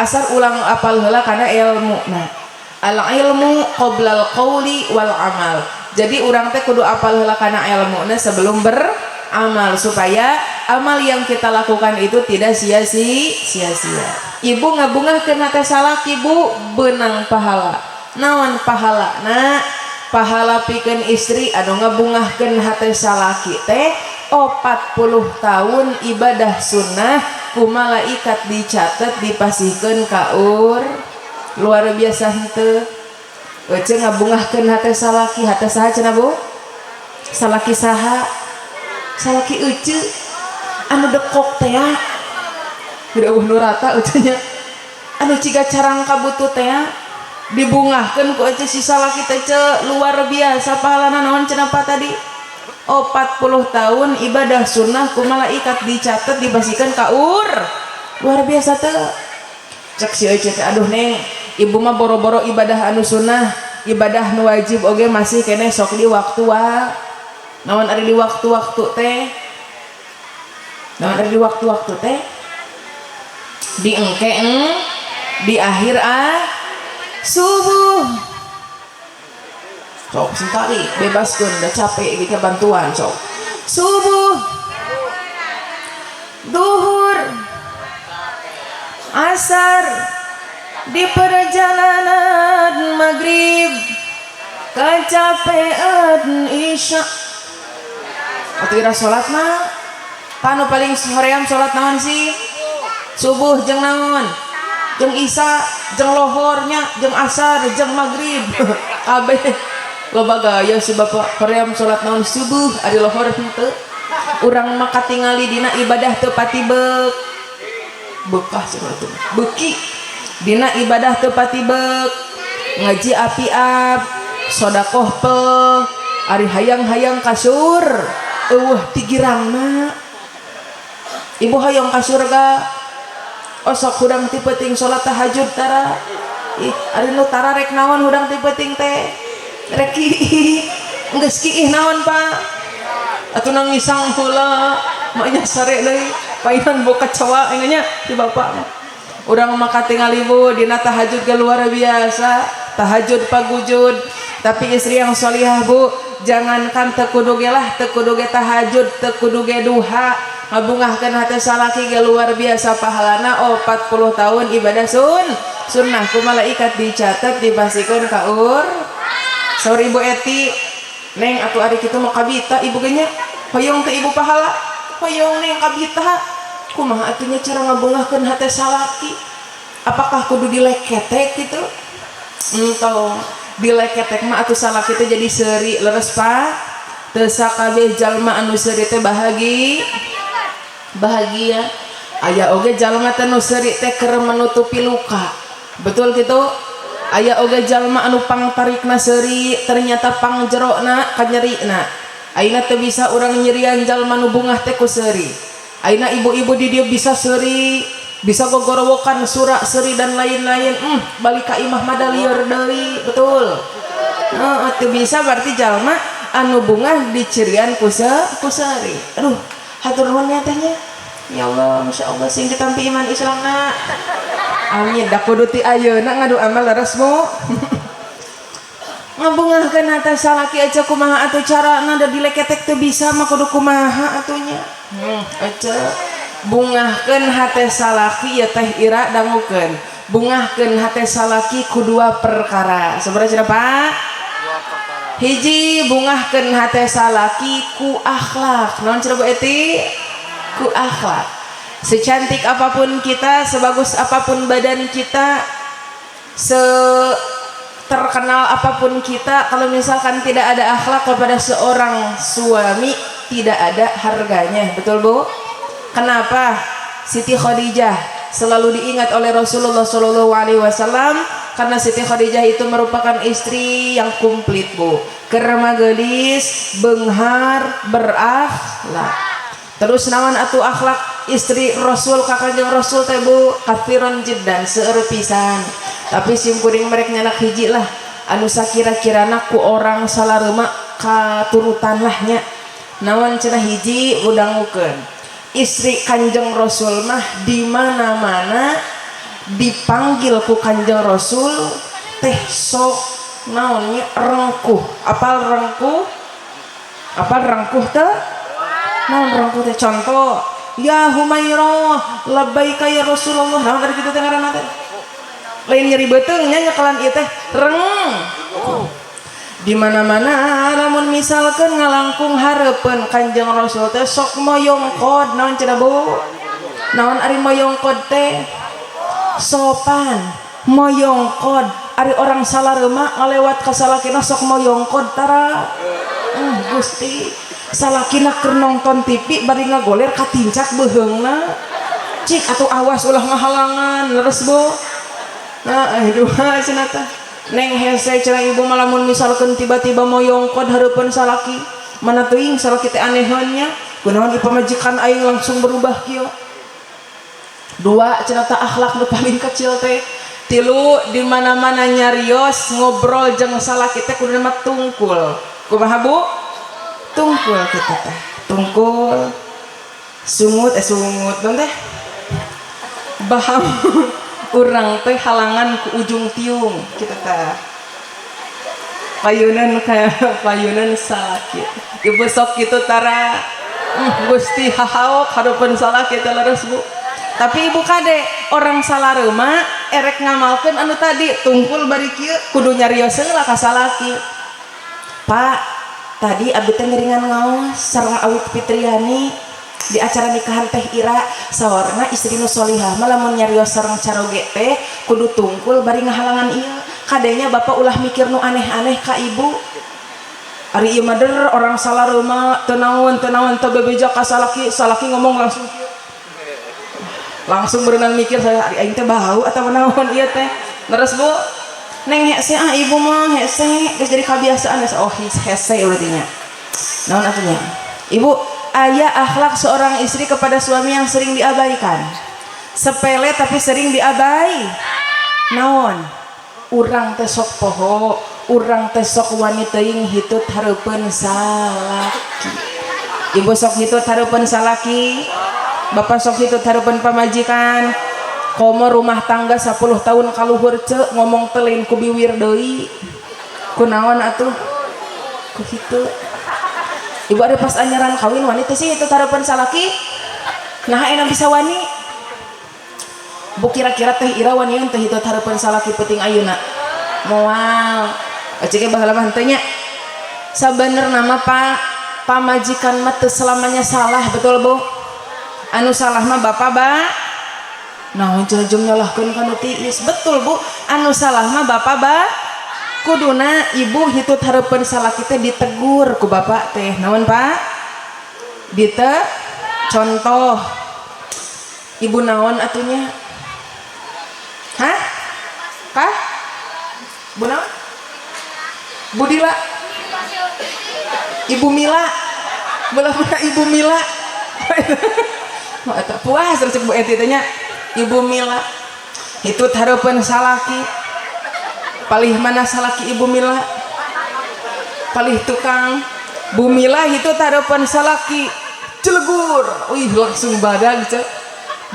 Speaker 1: asal ulang apal heula kana ilmu nah al ilmu qoblal qauli wal amal jadi urang teh kudu apal heula kana ilmuna sebelum beramal supaya amal yang kita lakukan itu tidak sia-sia ibu ngabungahkeun hate salaki ibu beunang pahala naon pahala nah pahala pikeun istri anu ngabungahkeun hate salaki teh 40 tahun ibadah sunnah ku malaikat dicatet dipasihkeun ka luar biasa henteu ece ngabungahkeun hate salaki hate saha cenah Bu salaki saha salaki ece anu dekok teh udah nu rata ucanya anu ciga carang kabutut teh dibungahkeun ku ece si salaki teh luar biasa pahalana naon cenah apa tadi 40 tahun ibadah sunnah ku malaikat dicatet dibasihkeun ka luar biasa teh cek si ece teh aduh neng ibu mah boro-boro ibadah anu sunnah ibadah nu wajib oge masih kene sok di waktu naon ari di waktu-waktu teh naon ari di waktu-waktu teh di engke di akhir subuh sok sintari bebaskeun da capek gitu bantuan sok subuh duhur asar di perjalanan maghrib kecapean isya atau ira sholat mah panu paling hoream sholat naon sih subuh jeung naon jeung isya jeung lohornya jeung asar jeung maghrib kabeh loba gaya si bapak hoream sholat naon subuh ari lohor henteu urang mah katingali dina ibadah teu pati bekah cenah teh beuki dina ibadah teu pati ngaji api-ap sodakoh pel ari hayang-hayang kasur eueuh ti girangna ibu hayang ka surga osok hudang ti peuting salat tahajud tara ih ari nu tara rek naon hudang ti peuting teh rek geus kiih naon Pak atuh nangisang heula maknya sare deui painan boka cawa enganya di bapak urang maka tinggal ibu dina tahajud ge luar biasa tahajud pagujud tapi istri yang sholihah bu jangankan teu kudu ge lah teu kudu ge tahajud teu kudu ge duha ngabungahkeun hate salaki ge luar biasa pahalana 40 tahun ibadah sunnah ku malaikat dicatat dipasikeun ka saur ibu Eti neng atuh ari kitu mah kabita ibu ge nya hoyong teh ibu pahala hoyong neng kabita kumaha atuh nya cara ngabungahkeun hate salaki apakah kudu dileketek gitu entong dileketek mah atuh salaki teh jadi seuri leres pak teu sakabeh jalma anu seuri teh bahagia aya oge jalma teh nu seuri teh keur menutupi luka betul gitu aya oge jalma anu pangtarikna seuri ternyata pangjerona kanyerina ayeuna teu bisa urang nyerian jalma nu bungah teh ku seuri ayeuna ibu-ibu di dieu bisa seuri bisa gogorowokan surak seuri dan lain-lain balik ka imah mah lieur deui betul teu bisa berarti jalma anu bungah dicerian ku seuri aduh hatur nuhun nya teh nya ya Allah masya Allah sing ditampi iman Islamna amin da kudu ti ayeuna ngadu amal leresmu ngabungahkeun hate salaki aja kumaha atuh carana da dileketek teu bisa mah kudu kumaha atunya aja bungahkeun hate salaki ya teh ira dangukeun bungahkeun hate salaki ku dua perkara sabaraha Pak hiji bungahkeun hate salaki ku akhlak naon cenah Bu Eti ku akhlak secantik apapun kita sebagus apapun badan kita terkenal apapun kita kalau misalkan tidak ada akhlak kepada seorang suami tidak ada harganya betul Bu kenapa Siti Khadijah selalu diingat oleh Rasulullah SAW karena Siti Khadijah itu merupakan istri yang komplit Bu kerema gelis beunghar berakhlak terus naon atuh akhlak istri Rasul kakajeng Rasul teh Bu kafiron jiddan seueur pisan tapi simkuring merek nyanak hiji lah anu sakira-kirana ku orang salareuma katurutan lahnya naon cenah hiji udangukeun istri Kanjeng Rasul mah di mana-mana dipanggil ku Kanjeng Rasul teh sok naonnya rengkuh apal rengkuh teh naon rengkuh teh contoh ya Humairah labbaika ya Rasulullah naon dari kitu teh ngaranna teh lain nyeri beuteung nya nyekelan ieu teh reng di mana-mana lamun misalkan ngalangkung hareupeun Kanjeng Rasul teh sok moyongkod naon cenah Bu naon ari moyongkod teh sopan moyongkod ari orang salareuma ngalewat ka salakina sok moyongkod tara Gusti salakina keur nongton TV bari ngagoler katincak beuheungna cik atuh awas ulah ngahalangan leres Bu nah aduh cenah teh neng hese cenah ibu malamun misalkan tiba-tiba moyongkod hareupeun salaki mana teuing salaki teh anehannya kunaon pamajikan aing langsung berubah kieu dua cenah teh akhlak nu paling kecil teh tilu di mana-mana nyarios ngobrol jeung salaki teh kudu mah tungkul kumaha Bu tungkul kitu teh tungkul sungut non teh baham urang teh halangan ku ujung tiung kita teh payunan salaki ibu sok kitu tara Gusti hahaok hareupeun salaki teh leres Bu tapi ibu kade orang salareuma erek ngamalkeun anu tadi tungkul bari kieu kudu nyarios heula ka salaki Pak tadi abdi teh ngeringan ngaos sareng Awit Fitriani di acara nikahan teh Ira sawarna istri nu sholihah mah lamun nyarios sareng caroge teh kudu tungkul bari ngahalangan ieu kadenya bapak ulah mikir nu aneh-aneh ka ibu ari ieu mah orang salareuma teu naon teu bebeja ka salaki ngomong langsung berenang mikir saya ari aing teh bau atawa naon ieu teh leres Bu neng hese ibu mah hese geus jadi kebiasaan hese berarti nya naon atunya ibu aya akhlak seorang istri kepada suami yang sering diabaikan sepele tapi sering naon urang teh sok poho urang teh sok wani teuing hitut hareupeun salaki ibu sok hitut hareupeun salaki, bapak sok hitut hareupeun pamajikan. Komo rumah tangga 10 tahun kaluhur cek ngomong telain ku biwir deui. Kunaon atuh? Ku hitut. Ibu ada pas anyaran kawin wanita sih hitut hareupeun salaki. Nah enak bisa wani. Bu kira-kira teh ira wanian teh hitut hareupeun salaki penting ayeuna. Moal. Cek baheula mah henteu nya. Sabenerna mah Pak, pamajikan mah teu selamanya salah, betul Bu? Anu salah mah bapak naon cenah jeung nyalahkeun kana tiis. Betul Bu, anu salah mah bapak kuduna ibu hitut hareupeun salaki teh ditegur ku bapak teh. Naon Pak? Contoh ibu naon atunya? Hah? Kah? Bu naon? Budila? Ibu Mila? Belah Ibu Mila? Puas terus Bu Eti tanya Ibu Mila hitut hareupeun salaki. Palih mana salaki Ibu Mila? Palih tukang. Bu Mila hitut hareupeun salaki celegur. Wih langsung badan cek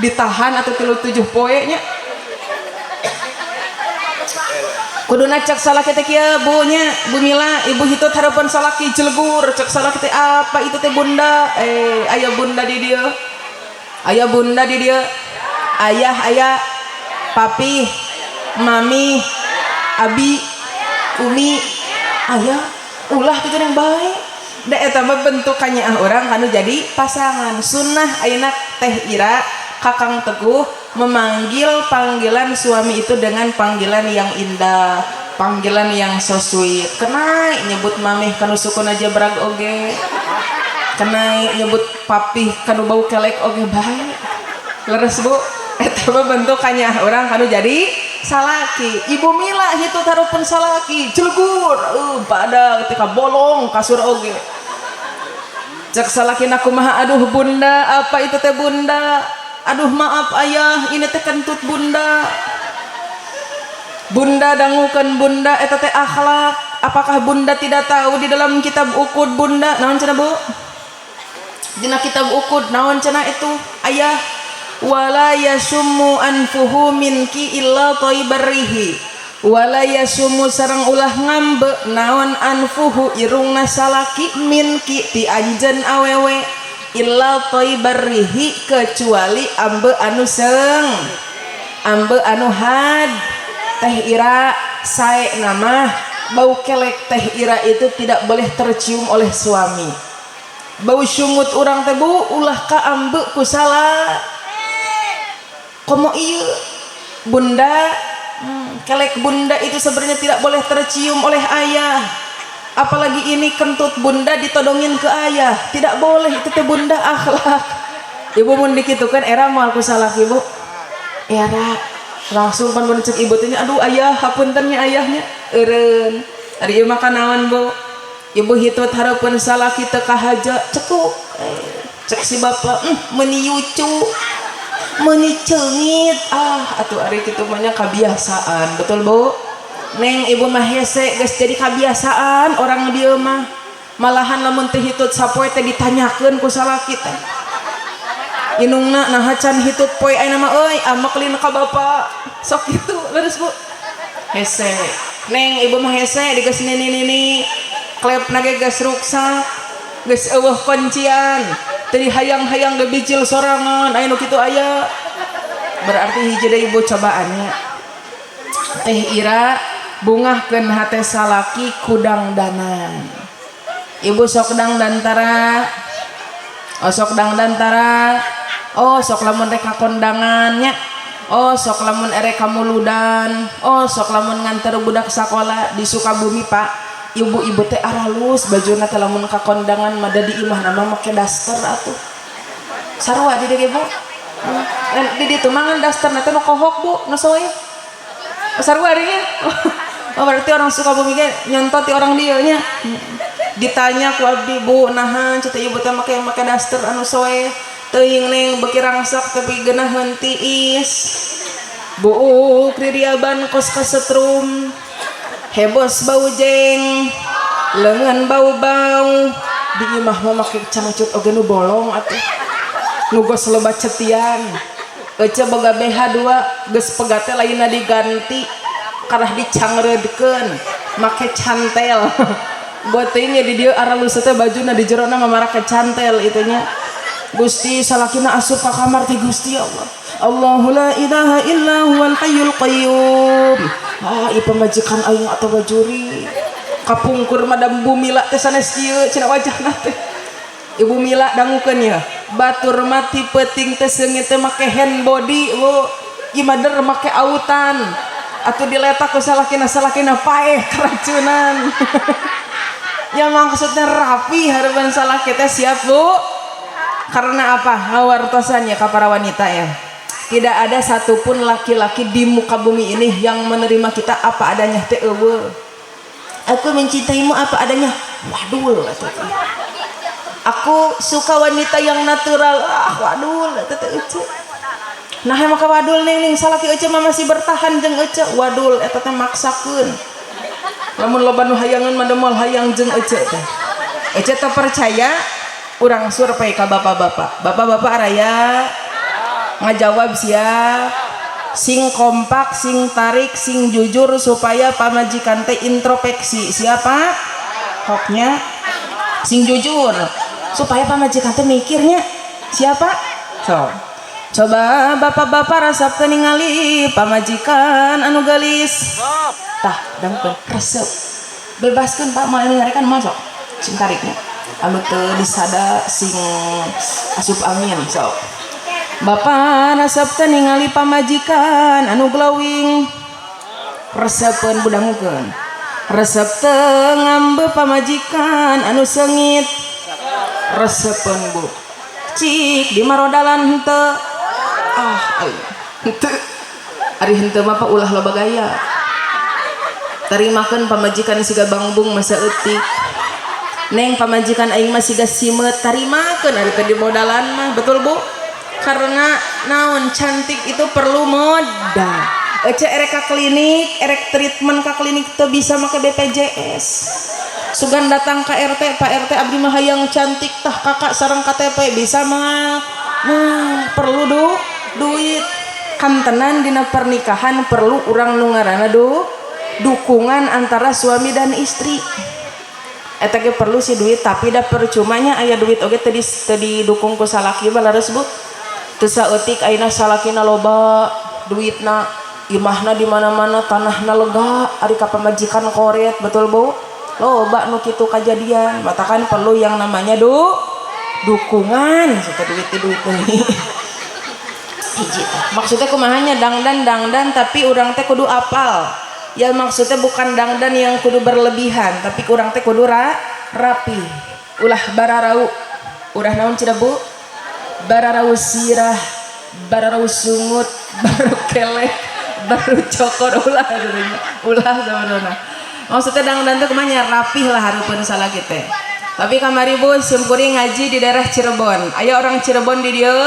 Speaker 1: ditahan atau 37 poe nya. Kuduna cek salaki teh kieu Bu nya, Bu Mila, ibu hitut hareupeun salaki celegur. Cek salaki teh apa itu teh Bunda? Aya Bunda di dieu. Aya Bunda di dieu. Ayah, papi, mami, abi, umi, ayah, ulah kitu yang baik. Da eta mah bentukannya orang kanu jadi pasangan. Sunnah ayeuna teh ira Kakang Teguh memanggil panggilan suami itu dengan panggilan yang indah, panggilan yang so sweet. Kenai nyebut mamih kanu sukun aja berag oge, kenai nyebut papih kanu bau kelek oge bae. Leres Bu, eta mah bentukannya orang kanu jadi salaki. Ibu Mila hitut hareupeun salaki jelegur, pada ketika bolong kasur oge. Cek salakina kumaha, aduh Bunda, apa itu teh Bunda? Aduh maaf ayah, ini teh kentut Bunda. Bunda dangukeun Bunda eta teh akhlak. Apakah Bunda tidak tahu di dalam kitab Uqud Bunda naon cenah Bu? Dina kitab Uqud naon cenah itu? Ayah wala yasummu anfuhu minki illa thayyibar rihi. Wala yasummu sareng ulah ngambe naon anfuhu irungna salaki minki ti anjeun awewe illa thayyibar rihi kecuali ambe anu seung, ambe anu had. Teh ira sae nama bau kelek teh ira itu tidak boleh tercium oleh suami. Bau sumut urang teh Bu ulah ka ambe ku salah. Komo ieu Bunda, kelek Bunda itu sebenarnya tidak boleh tercium oleh ayah. Apalagi ini kentut Bunda ditodongin ke ayah, tidak boleh. Itu teh Bunda akhlak. Ibu mun dikitukan era moal ku salaki Bu. Era langsung pan mun cek ibu teh aduh ayah hapuntennya ayahnya eureun. Ari ieu mah kanaon Bu? Ibu hitut hareupeun salaki teu kahaja cekuk. Cek si bapak meuni yucu. Meuni ceungit. Atuh ari kitu mah nya kabiasaan. Betul Bu? Neng ibu mah hese geus jadi kebiasaan orang dieu mah. Malahan lamun teh hitut sapoe teh ditanyakeun ku salaki teh. Inungna naha can hitut poe ayeuna mah euy amak lin ka bapak. Sok kitu leres Bu. Hese. Neng ibu mah hese digeus nini-nini. Klepna ge geus ruksak. Geus eueuh kuncian. Teu hayang-hayang ge bijil sorangan. Aya nu kitu aya. Berarti hiji deui ibu cobaannya. Teh ira bungahkeun hate salaki kudang danan. Ibu sok dangdan tara. Oh sok dangdan tara. Oh sok lamun rek kondangan nya. Oh sok lamun erek kamuludan. Oh sok lamun nganter budak sakola di Sukabumi Pak. Ibu-ibu teh aralus bajuna teh lamun ka kondangan mah di imah nama make daster atuh. Sarua di dieu Bu. Di ditu mangan dasterna teh nu kohok Bu, nu soe. Sarua ari nya. Oh berarti orang Sukabumi ge nyontot ti orang dieu nya. Ditanya ku abdi Bu nahan cita ibu teh make daster anu soe. Teuing neng beuki rangsak tapi geunaheun tiis. Bu kririaban kos kasetrum. Hebos bau jeng, lengan bau-bau, di imah mah make cangcut oge nu bolong atuh nu geus loba cetian ece boga BH 2 geus pegate lainna diganti karah dicangreudkeun make cantel buat teuing di dieu aralus teh bajuna di jerona mamarake cantel itunya Gusti salakina asup ka kamar teh Gusti Allah Allahu la ilaha illa huwal hayyul qayyum ieu pamajikan aing atau bajuri kapungkur madam Bumila teh sanes kieu cenah wajahna teh Ibu Mila dangukeun ya batur mati peuting teh seungit teh make hand body lo imader make autan atuh diletak ku salakina paeh keracunan ya maksudnya rapi hareupan salaki teh siap Bu karena apa hawartosan ya ka para wanita ya tidak ada satupun laki-laki di muka bumi ini yang menerima kita apa adanya teh eueuh aku mencintaimu apa adanya waduh aku suka wanita yang natural waduh ece nah maka wadul ning salaki ece mah masih bertahan jeung ece wadul eta teh maksakeun lamun loba nu hayangan mah moal hayang jeung ece teh ece teh percaya urang survei ka bapak-bapak araya ngajawab siap sing kompak sing tarik sing jujur supaya pamajikan teh introspeksi siapa hoknya sing jujur supaya pamajikan teh mikirnya siapa coba bapak-bapak rasap teh ningali pamajikan anu gelis tah dangkeun resep bebaskeun Pak mau ngarekan masuk sing tariknya anu teu disada sing asup angin sok bapak rasap teh ningali pamajikan anu glowing resepeun budangukeun resep teh ngambe pamajikan anu seungit resepeun Bu cik di marodalan henteu henteu ari henteu mah Pak ulah loba gaya tarimakeun pamajikan siga bangbung masa eutik neng pamajikan aing mah siga simet tarimakeun ari teh di modalan mah betul Bu karena naon cantik itu perlu modal ece erek ka klinik erek treatment ka klinik teu bisa make BPJS sugan datang ke RT Pak RT abdi mah hayang cantik tah kakak sareng KTP bisa mah perlu duit kan tenan dina pernikahan perlu urang nu ngaranna dukungan antara suami dan istri eta ge perlu si duit tapi da percumanya aya duit oge teu didukung ku salaki balares Bu teu saeutik ayeuna salakina loba duitna imahna di mana-mana tanahna lega ari ka pamajikan koret betul Bu loba nu kitu kajadian matakan perlu yang namanya dukungan suka duit ini hiji maksudnya kumahanya dangdan tapi urang teh kudu apal ya maksudnya bukan dangdan yang kudu berlebihan tapi urang teh kudu rapi ulah bararau ulah naon cenah Bu bararau sirah bararau sungut baru kelek baru cokor ulah sebenarnya maksudnya dangdan teh kumanya rapih lah hareupeun salaki teh tapi kamari Bu simkuring ngaji di daerah Cirebon aya orang Cirebon di dieu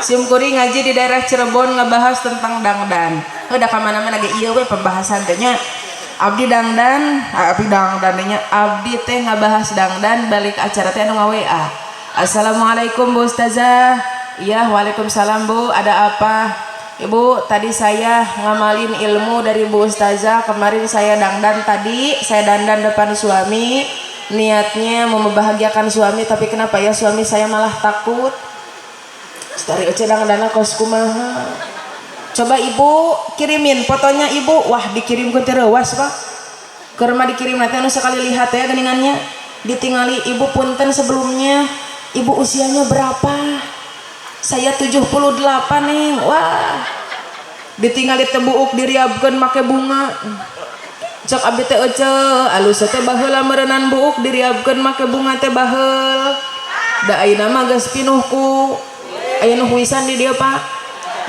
Speaker 1: simkuring ngaji di daerah Cirebon ngebahas tentang dangdan udah kamana-mana ge ieu we pembahasan teh nya abdi dangdan nya abdi teh ngabahas dangdan balik acara teh anu nga-WA assalamualaikum Bu Ustazah iya waalaikumsalam Bu ada apa Ibu tadi saya ngamalin ilmu dari Bu Ustazah kemarin saya dangdan tadi saya dandan depan suami niatnya mau membahagiakan suami tapi kenapa ya suami saya malah takut dari ece dangdana kos kumaha coba Ibu kirimin fotonya Ibu wah dikirim ke tereuas Pak keur mah dikirim nanti anu sekali lihat ya geningannya ditingali Ibu punten sebelumnya Ibu usianya berapa saya 78 nih wah ditinggali teh buuk diriabkeun make bunga cek abdi teh ece alus teh baheula meureunnan buuk diriabkeun make bunga teh baheul da ayeuna mah geus pinuh ku aya nu huisan di dieu Pak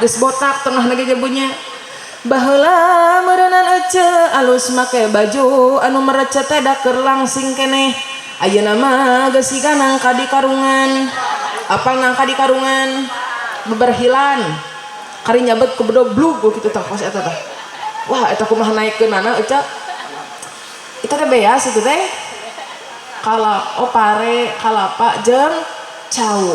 Speaker 1: geus botak tengah lagi jebunya baheula meureunnan ece alus make baju anu merecet teh da keur langsing keneh ayeuna mah geus siga nangka di karungan apal nangka di karungan beberhilan kari nyabet ku bedoblug gitu tah pas eta tah wah eta kumaha naikeunana eta itu teh beas itu teh pare kalapa jeung cau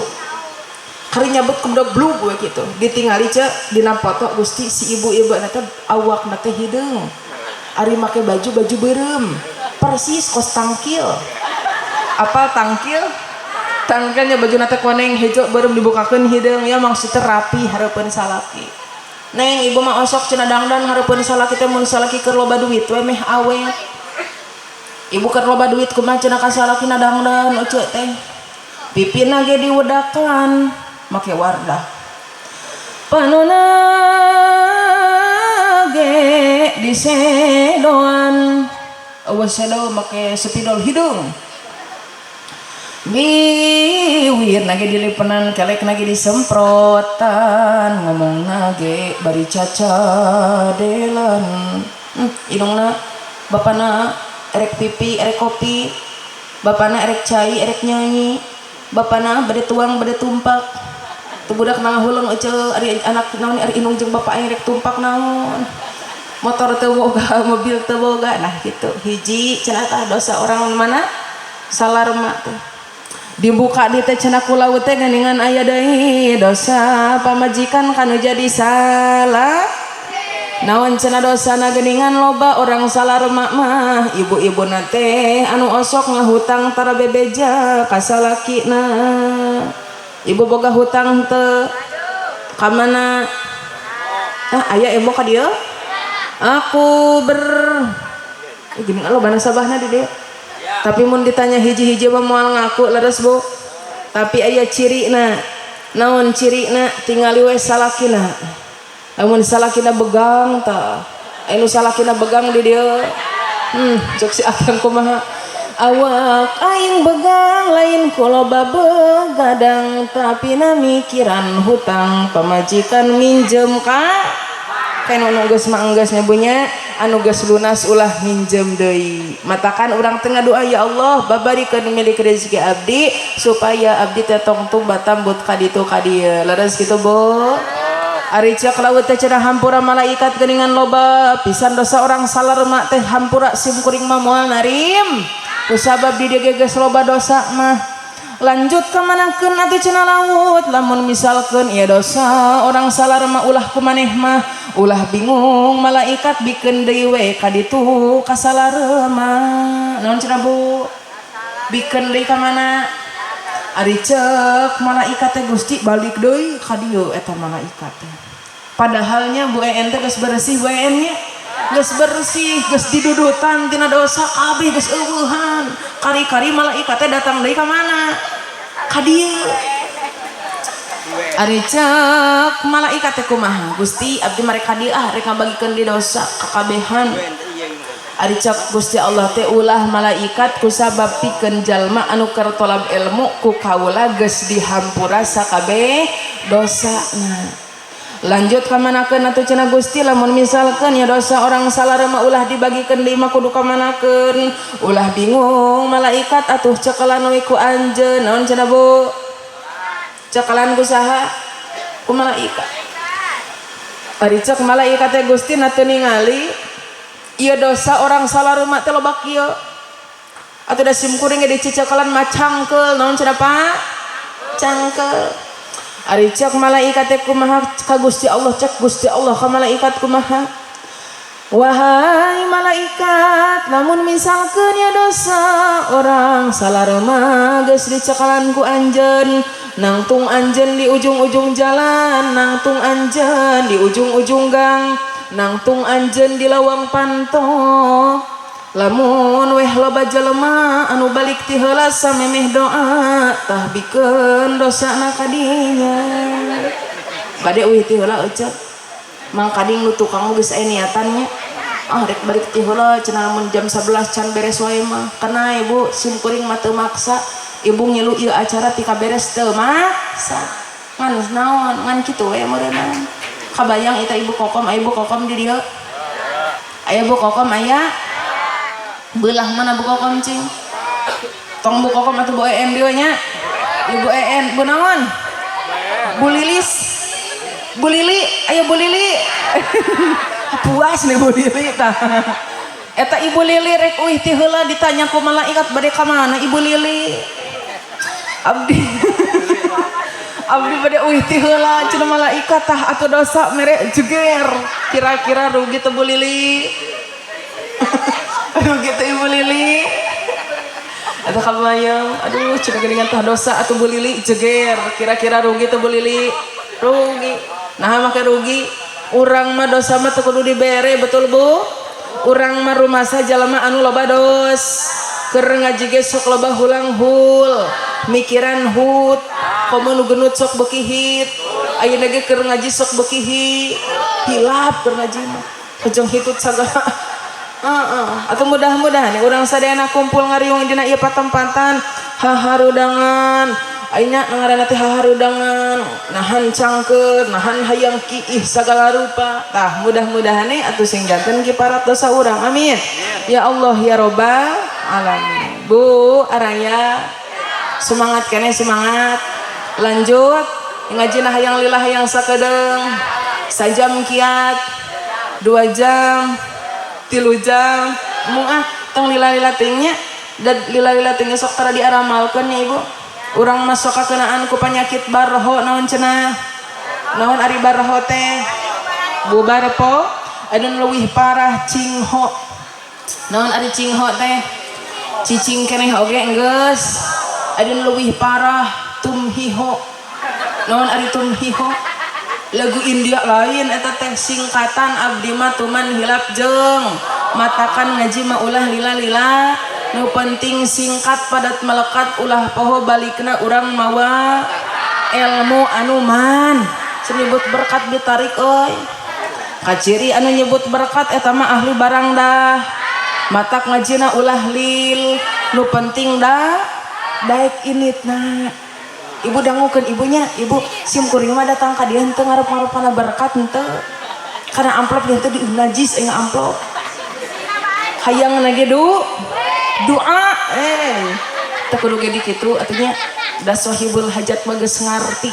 Speaker 1: kari nyabut kemdog blue gue gitu ditingali cek dina foto Gusti si ibu-ibu nanti awak nanti hidung ari make baju berem persis kos tangkil apa tangkilnya baju nanti koneng hijau berem dibukakan hidung ya maksudnya rapi harapan salaki neng ibu mah osok cina dangdan harapan salaki teh mun salaki keur loba duit we meh awet ibu keur loba duit kumaha cenah ka salaki na dangdan uceuk teh pipina ge diwedakan make wardah panona ge disedoan awas sedo make spidol hidung biwir nage dilipenan kelek nage disemprotan ngomong nage bari cacadelan hidungna bapana erek pipi erek kopi bapana erek cai erek nyanyi bapana bade tuang bade tumpak tu budak nangahuleng ece ari anak naon ari inung jeung bapak erek tumpak naon motor teu boga mobil teu boga nah gitu hiji cenah tah dosa orang mana salarema teh dibuka di teh cenah kula teh geuningan aya deui dosa pamajikan kanu jadi salah naon cenah dosana geuningan loba orang salarema mah ibu-ibu nate anu osok ngahutang tara bebeja ka salakina ibu boga hutang teu ka mana aya emo ka dieu aku gini lo bana sabahna di dieu tapi mun ditanya hiji-hiji mah moal ngaku leres bu tapi aya cirina naon cirina tingali we salakina amun salakina begang tah anu salakina begang di dieu cek si akan kumaha awak aing begang lain kuloba begadang tapi na mikiran hutang pamajikan minjem ka kan anu geus manggeusnya bunya anu geus lunas ulah minjem deui matakan urang teu ngadoa ya Allah babarikeun milik rezeki abdi supaya abdi teh tong tumba tambut ka ditu ka dieu leres kitu Bu ari cek laut teh cenah hampura malaikat geuningan loba pisan dosa orang salarema teh hampura sim kuring mah moal narim kusabab di dieu geus loba dosa mah lanjut ka manakeun atuh cenah laut lamun misalkeun ieu dosa orang salarema ulah kumaneh mah ulah bingung malaikat bikeun deui we ka ditu ka salarema naon cenah Bu bikeun deui ka mana ari ceuk malaikat teh Gusti balik deui ka dieu eta malaikat teh padahalnya Bu EN teh geus bersih Bu EN nya geus bersih geus didudutan tina dosa kabeh geus eueuhan kari-kari malaikat teh datang deui ka mana ka dieu ari ceuk malaikat teh kumaha Gusti abdi mare ka dieu rek ngabagikeun di dosa kakabehan ari ceuk Gusti Allah teh ulah malaikat kusabab pikeun jalma anu keur tolab ilmu ku kaula geus dihampura sakabeh dosana lanjut ka manakeun atuh cenah Gusti lamun misalkeun ya dosa orang salarema ulah dibagikeun deui mah kudu ka manakeun ulah bingung malaikat atuh cekelan we ku anjeun naon cenah Bu cekelan ku saha ku malaikat ari cek malaikat teh Gusti na teu ningali ieu dosa orang salarema teh loba kieu atuh da sim kuring ge dicecekelan mah cangkeul naon cenah Pak cangkeul ari cek malaikat teh kumaha ka Gusti Allah cek Gusti Allah ka malaikat kumaha wahai malaikat lamun misalkeun ya dosa orang salarema geus dicekalan ku anjeun nangtung anjeun di ujung-ujung jalan nangtung anjeun di ujung-ujung gang nangtung anjeun di lawang panto lamun weh loba jelema anu balik ti heula samemeh doa tah bikeun dosana ka dinya bade euy ti heula eceuk mang kading nu tukang geus aya niatannya rek balik ti heula cenah lamun jam 11 can beres wae mah kana ibu sim kuring mah teu maksa ibu ngilu ieu acara ti kaberes teu maksa ngan naon ngan kitu we meureunna kabayang eta ibu kokom di dieu aya Bu kokom aya belah mana Bu kokom cing tong Bu kokom atau Bu EN dieu nya Ibu EN Bu naon Bu Lilis Bu Lili ayo Bu Lili puas nih Bu Lili tah Eta Ibu Lili rek euy ti heula ditanya ku malaikat bade ka mana Ibu Lili. Abdi abdi bade euy ti heula cenah malaikat tah atuh dosa mere jeger. Kira-kira rugi teh Bu Lili. Rugi teh Ibu Lili. Eta kabayang, aduh cenah geuningan tah dosa atuh Bu Lili jeger. Kira-kira rugi teh Bu Lili. Rugi. Nah make rugi. Urang mah dosa mah teu kudu dibere betul Bu. Urang mah rumasa jalma anu loba dos keur ngaji ge sok loba hulang hul mikiran hut komo nu geunut sok beuki hit ayeuna ge keur ngaji sok beuki hilap keur ngaji mah kejong hitut sagala atuh mudah-mudahan urang sadayana kumpul ngariung dina ieu patempatan haharudangan ayeuna ngaranna teh haharudangan nahan cangkeun nahan hayang kiih sagala rupa tah mudah-mudahan atuh sing janten kiparat dosa urang amin ya Allah ya robbal alamin. Bu araya semangat keneh semangat lanjut ngajina hayang lillah hayang sakedeung sajam kiat 2 jam 3 jam moal tong lila-lila tingnya dan lila-lila tingnya sok tara diaramalkeun nya Ibu. Urang masuk kekenaan ku penyakit barho naon cenah naon ari barho teh Bu barpo anu leuwih parah cingho naon ari cingho teh cicing keneh oge enggeus anu leuwih parah tumhiho naon ari tumhiho lagu India lain eta teh singkatan abdi mah tuman hilap jeung matakan ngaji mah ulah lila-lila nu penting singkat padat melekat ulah poho balikna urang mawa ilmu anu man nyebut berkat ditarik euy kaciri anu nyebut berkat eta mah ahli barang dah matak ngajina ulah lil nu penting dah daek initna Ibu dangukeun ibunya Ibu sim kuring mah datang ka dieu henteu ngarep-ngarepana berkat henteu karena amplop dieu teh najis aya amplop hayang nage doa teu kudu ge dikitu atunya da sahibul hajat mah geus ngarti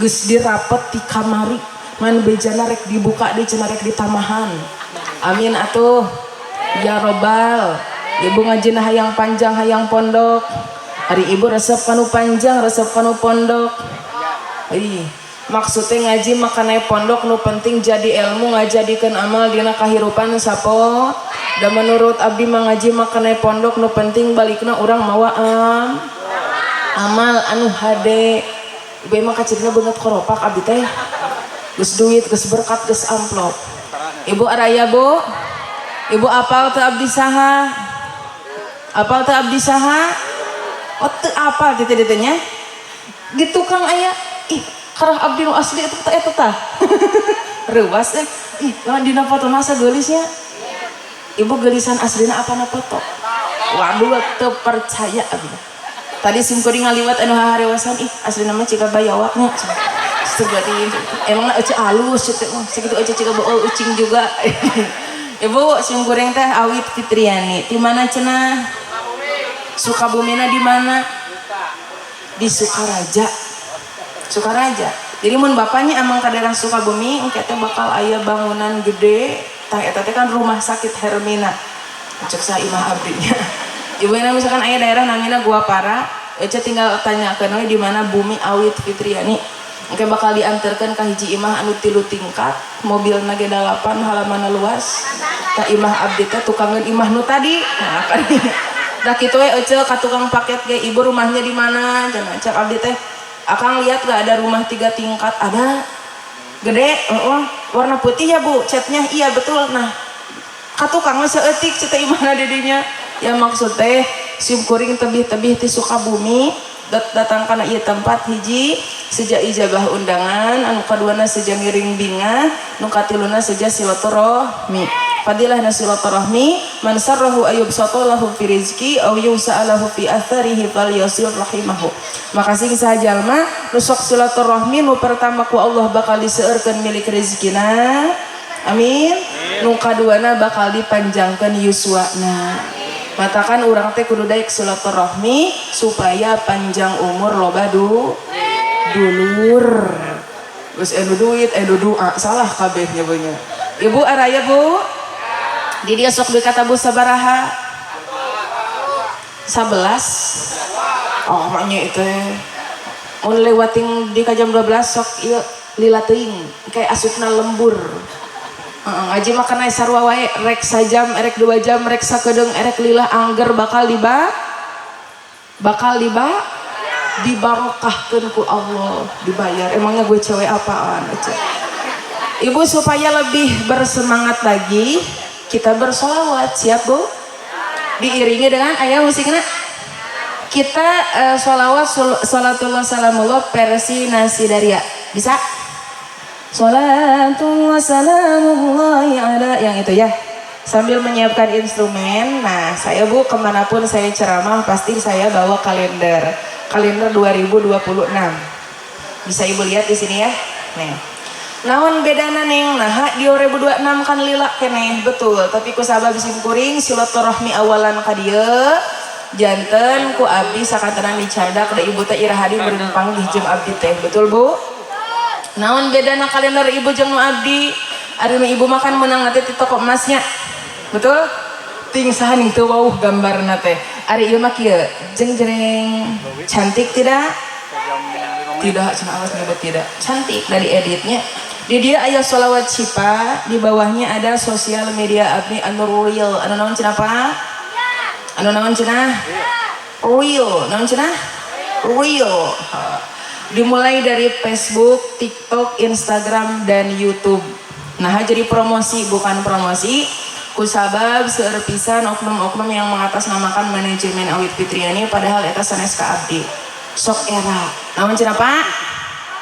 Speaker 1: geus dirapet ti kamari man bejana rek dibuka di cenah rek ditamahan amin atuh ya robbal Ibu ngajina hayang panjang hayang pondok hari Ibu resep kanu panjang resep kanu pondok maksudnya ngaji makana pondok nu penting jadi ilmu ngajadikeun amal dina kahirupan sapo dan menurut abdi mengaji makana pondok nu penting balikna urang mawa amal anu hade Ibu emang kacirina beungeut koropak abdi teh geus duit geus berkat geus amplop Ibu araya Bu Ibu apal teu abdi saha apal teu abdi saha oh teu apal teh nya gitu Kang aya ih karah abdi nu asli eta tah reuas ih lawan dina foto masa geulisnya Ibu gelisan aslina apa na foto waduh teu percaya abdi tadi sim kuring ngaliwat anu harewasan ih aslina mah cika bayawaknya segati emang ece alus ceuk mah sakitu ece cika baol ucing juga Ibu sim kuring teh Awit Fitriani di mana cenah Sukabumina di mana di Sukaraja jadi mun bapaknya emang ka daerah Sukabumi engke teh bakal aya bangunan gede tah eta teh kan rumah sakit Hermina cek sa imah abdinya Ibu nya misalkan aya daerah namina Gua Para ece tinggal tanyakeun we di mana Bumi Awit Fitriani engke bakal dianterkeun ka hiji imah anu 3 tingkat mobilna ge 8 halamanna luas tah imah abdi teh tukangeun imah nu tadi nah kan dah kitu we ece ka tukang paket ge Ibu rumahnya di mana cenah cek abdi teh akang lihat gak ada rumah 3 tingkat ada gede warna putih ya Bu catnya iya betul nah katukang mah seeutik cita imahna didinya ya maksud teh sim kuring tebih-tebih ti Sukabumi datang kana ieu tempat hiji seja ijabah undangan anu kaduana seja ngiring bingah nu katiluna seja silaturahmi fadilahna silaturahmi man sarrahu ayub satalahu fi rizqi aw yusa'alahu fi atharihi falyasir rahimahu makasih saha jalma nu sok silaturahmi nu pertama ku Allah bakal diseueurkeun milik rezekina amin nu kaduana bakal dipanjangkeun yuswana matakan urang teh kudu daek silaturahmi supaya panjang umur loba dulur geus anu duit anu doa salah kabeh nya Ibu araya Bu Di dia sok duit kata bu sabaraha 11. Oh maknya itu mau lewatin di jam 12 sok iya lila teuing kayak asupna lembur. Ngaji makan aya sarua wae rek sajam erek 2 jam rek sakedeung erek lila angger bakal dibarokahkeun ku Allah, dibayar. Emangnya gue cewek apaan aja. Ibu supaya lebih bersemangat lagi kita bersolawat, siap bu? Diiringi dengan ayat musiknya. Kita sholawat sholatullah salamullah versi Nasidaria bisa? Sholatullah salamullahi ala yang itu ya, sambil menyiapkan instrumen. Nah saya bu kemanapun saya ceramah pasti saya bawa kalender 2026. Bisa ibu lihat di sini ya. Nih naon bedana neng nah di 2026 kan lila keneh betul, tapi ku sabab simkuring silaturahmi awalan ka dieu janten ku abdi sakantenan dicadak da ibu teh irahadi beureun panggih jeung abdi teh betul bu. Naon bedana kalender ibu jeung nu abdi? Ari nu ibu makan menang nanti di toko emasnya betul, ting saha ning teu wauh gambarna teh. Ari ieu mah kieu jeng jreng cantik tidak cenah awas nyebut tidak cantik dari editnya. Di dia aya sholawat Syifa, di bawahnya ada sosial media abdi anu real. Anu naon cenah apa? Anu naon cenah? Real. Naon cenah? Real. Dimulai dari Facebook, TikTok, Instagram, dan YouTube. Nah jadi promosi bukan promosi. Kusabab seueur pisan oknum-oknum yang mengatasnamakan manajemen Awit Fitriani padahal eta sanes ka abdi. Sok era. Naon cenah Pak?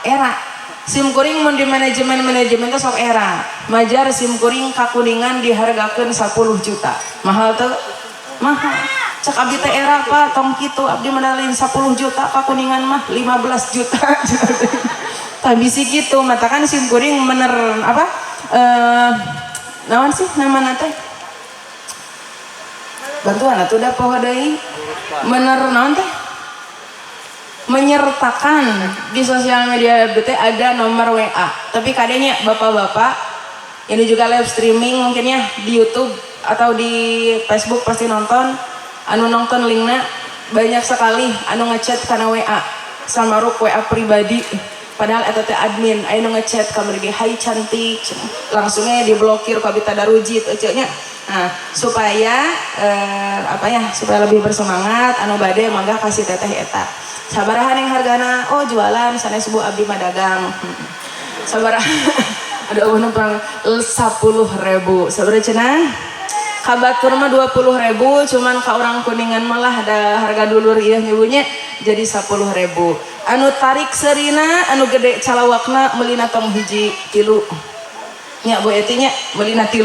Speaker 1: Era. Simkuring mun di manajemen itu sok era. Majar simkuring kakuningan dihargakeun 10 juta. Mahal tuh? Mahal. Cak abdi teh era Pak tong kitu abdi medalin 10 juta kakuningan mah 15 juta. Tah bisi kitu matakan simkuring bener apa? Naon sih namana teh? Bantuan atuh da poho deui. Bener naon teh? Menyertakan di sosial media BT ada nomor WA, tapi kadenya bapak-bapak ini juga live streaming mungkin ya di YouTube atau di Facebook pasti nonton. Anu nonton linknya banyak sekali anu ngechat karena WA sama ruk WA pribadi padahal eta teh admin anu ngechat kamari ge hai cantik langsungnya diblokir ku abdi tadarujit nya. Nah supaya supaya lebih bersemangat anu bade mangga kasih teteh eta. Sabaraha yang hargana? Oh jualan sanes bu abdi mah dagang. Sabaraha? Ada eueuh numpang 10.000. Sabaraha cenah? Kabatur mah 20.000, cuman ka urang kuningan malah ada harga dulur ieu nyubunya jadi 10.000. Anu tarik serina anu gede calawakna meulina tong hiji 3. Nya bu eti nya meulina 3.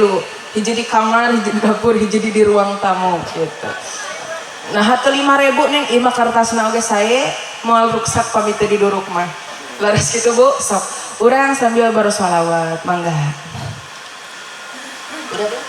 Speaker 1: Hiji di kamar, hiji di dapur, hiji di ruang tamu gitu. Nah hatu 5.000 neng ima kertasna oge sae moal ruksak pamit di duruk mah laras gitu bu sok urang sambil bersolawat mangga udah bu.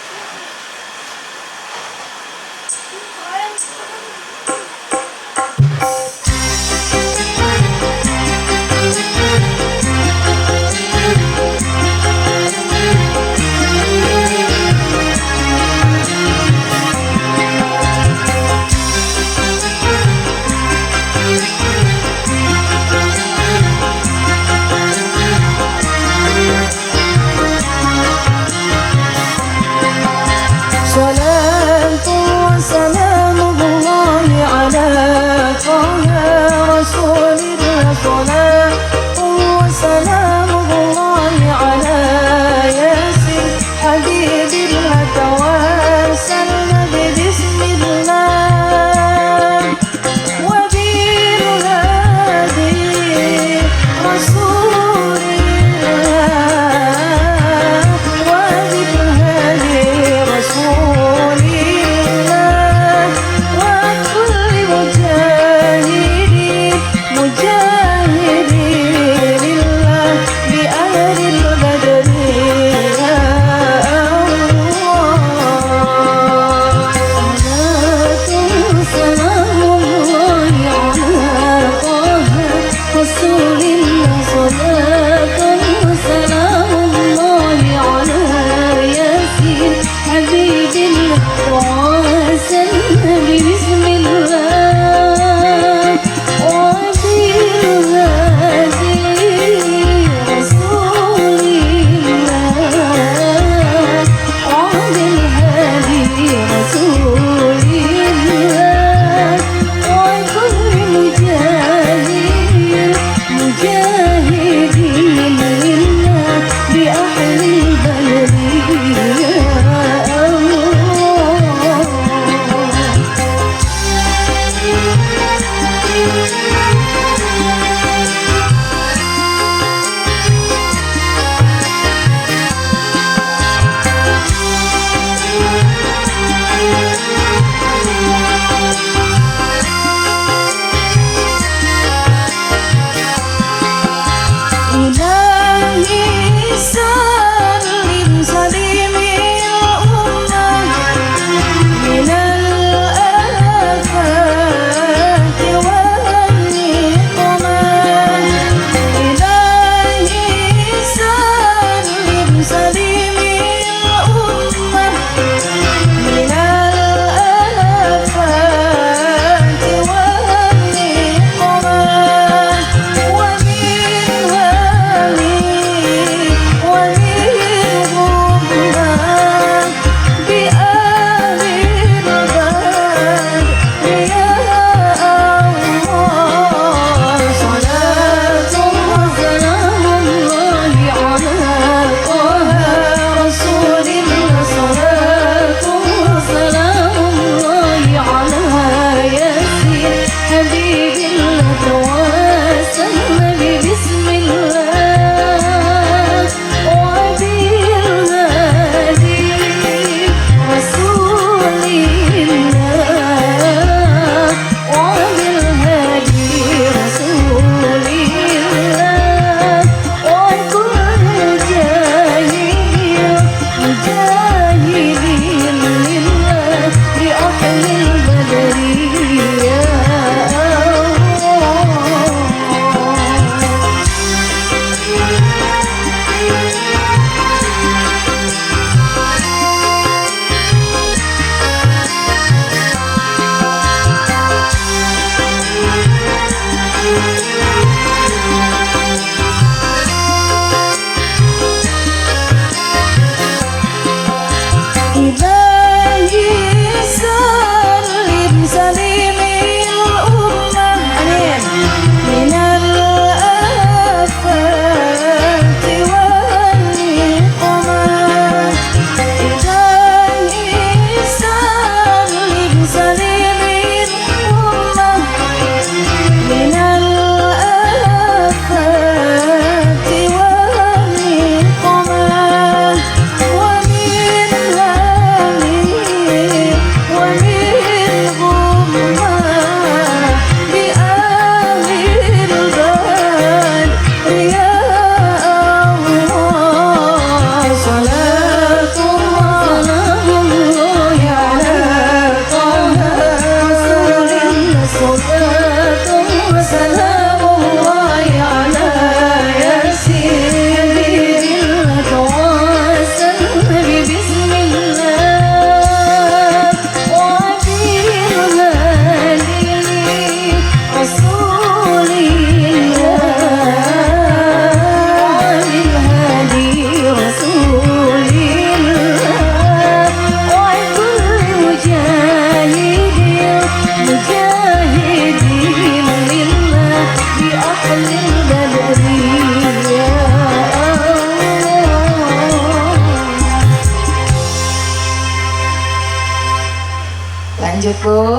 Speaker 1: Lanjut Bu.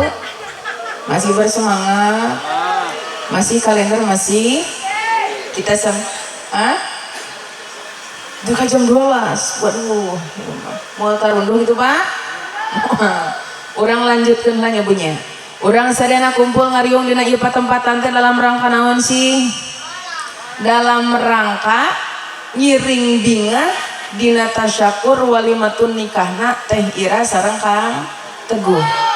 Speaker 1: Masih bersemangat. Masih kalender masih. Kita Duka jam 12. Waduh. Mau karunduh itu Pak. Orang lanjutkan lah bunyi. Orang sadana kumpul ngariung dina ieu patempatan teh dalam rangka naon sih? Dalam rangka nyiring binga dina tasyakur walimatun nikahna teh Ira sareng Kang Teguh.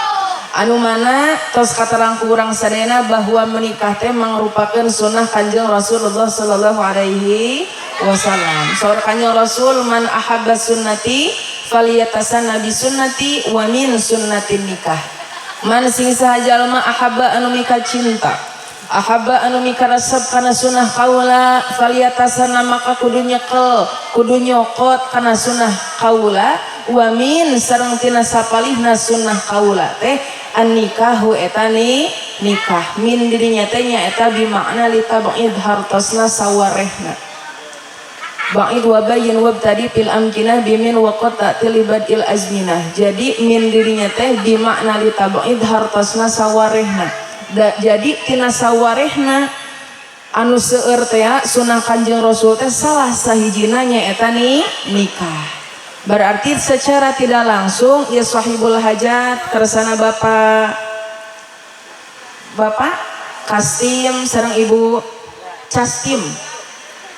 Speaker 1: Anu mana tos katerang ku urang sadana bahwa menikah teh mangrupakeun sunnah Kanjeng Rasulullah sallallahu alaihi wasallam. Saur Kanjeng Rasul man ahabba sunnati faliyatasanna bi sunnati wa min sunnatin nikah. Man sing sahaja jalma ahabba anu mika cinta, ahabba anu mika resep kana sunnah kaula faliyatasanna maka kudu nyekel, kudu nyokot kana sunnah kaula wa min sareng tina sapalihna sunnah kaula teh an nikahu eta nikah min dirinya teh nya eta bi makna litab'id hartosna sawarehna. Ba'id wa bayyin wabtadi fil amkinah bimin wa qata tilibadil azminah. Jadi min dirinya teh di makna li tab'id hartosna sawarehna. Jadi tina sawarehna anu seueur teh sunah Kanjeng Rasul teh salah sahijina nya eta nikah. Berarti secara tidak langsung ya sahibul hajat kersana Bapak Kastim sareng Ibu Castim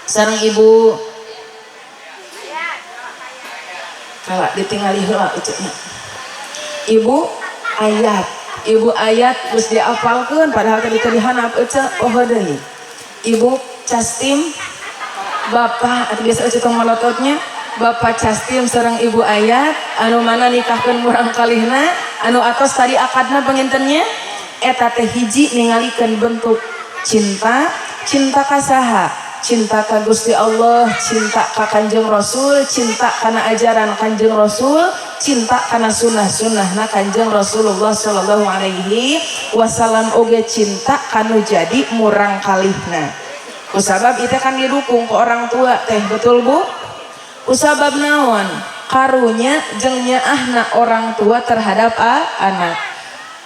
Speaker 1: sareng Ibu kalau ditinggali heula ucapnya Ibu Ayat terus diapalkeun padahal tadi dihanap euceuk deui Ibu Castim Bapak atuh biasa euceuk molototnya Bapak Castim sareng Ibu Ayat anu mana nikahkeun urang kalihna anu atos tadi akadna pengintennya eta teh hiji ningalikeun bentuk cinta ka saha? Cinta ka Gusti Allah, cinta ka Kanjeng Rasul, cinta kana ajaran Kanjeng Rasul, cinta kana sunnah-sunnahna Kanjeng Rasulullah sallallahu alaihi wasallam oge cinta kanu jadi murang kalihna. Kusabab itu kan didukung ke orang tua teh betul Bu? Kusabab naon? Karunya jeung nyaahna orang tua terhadap anak.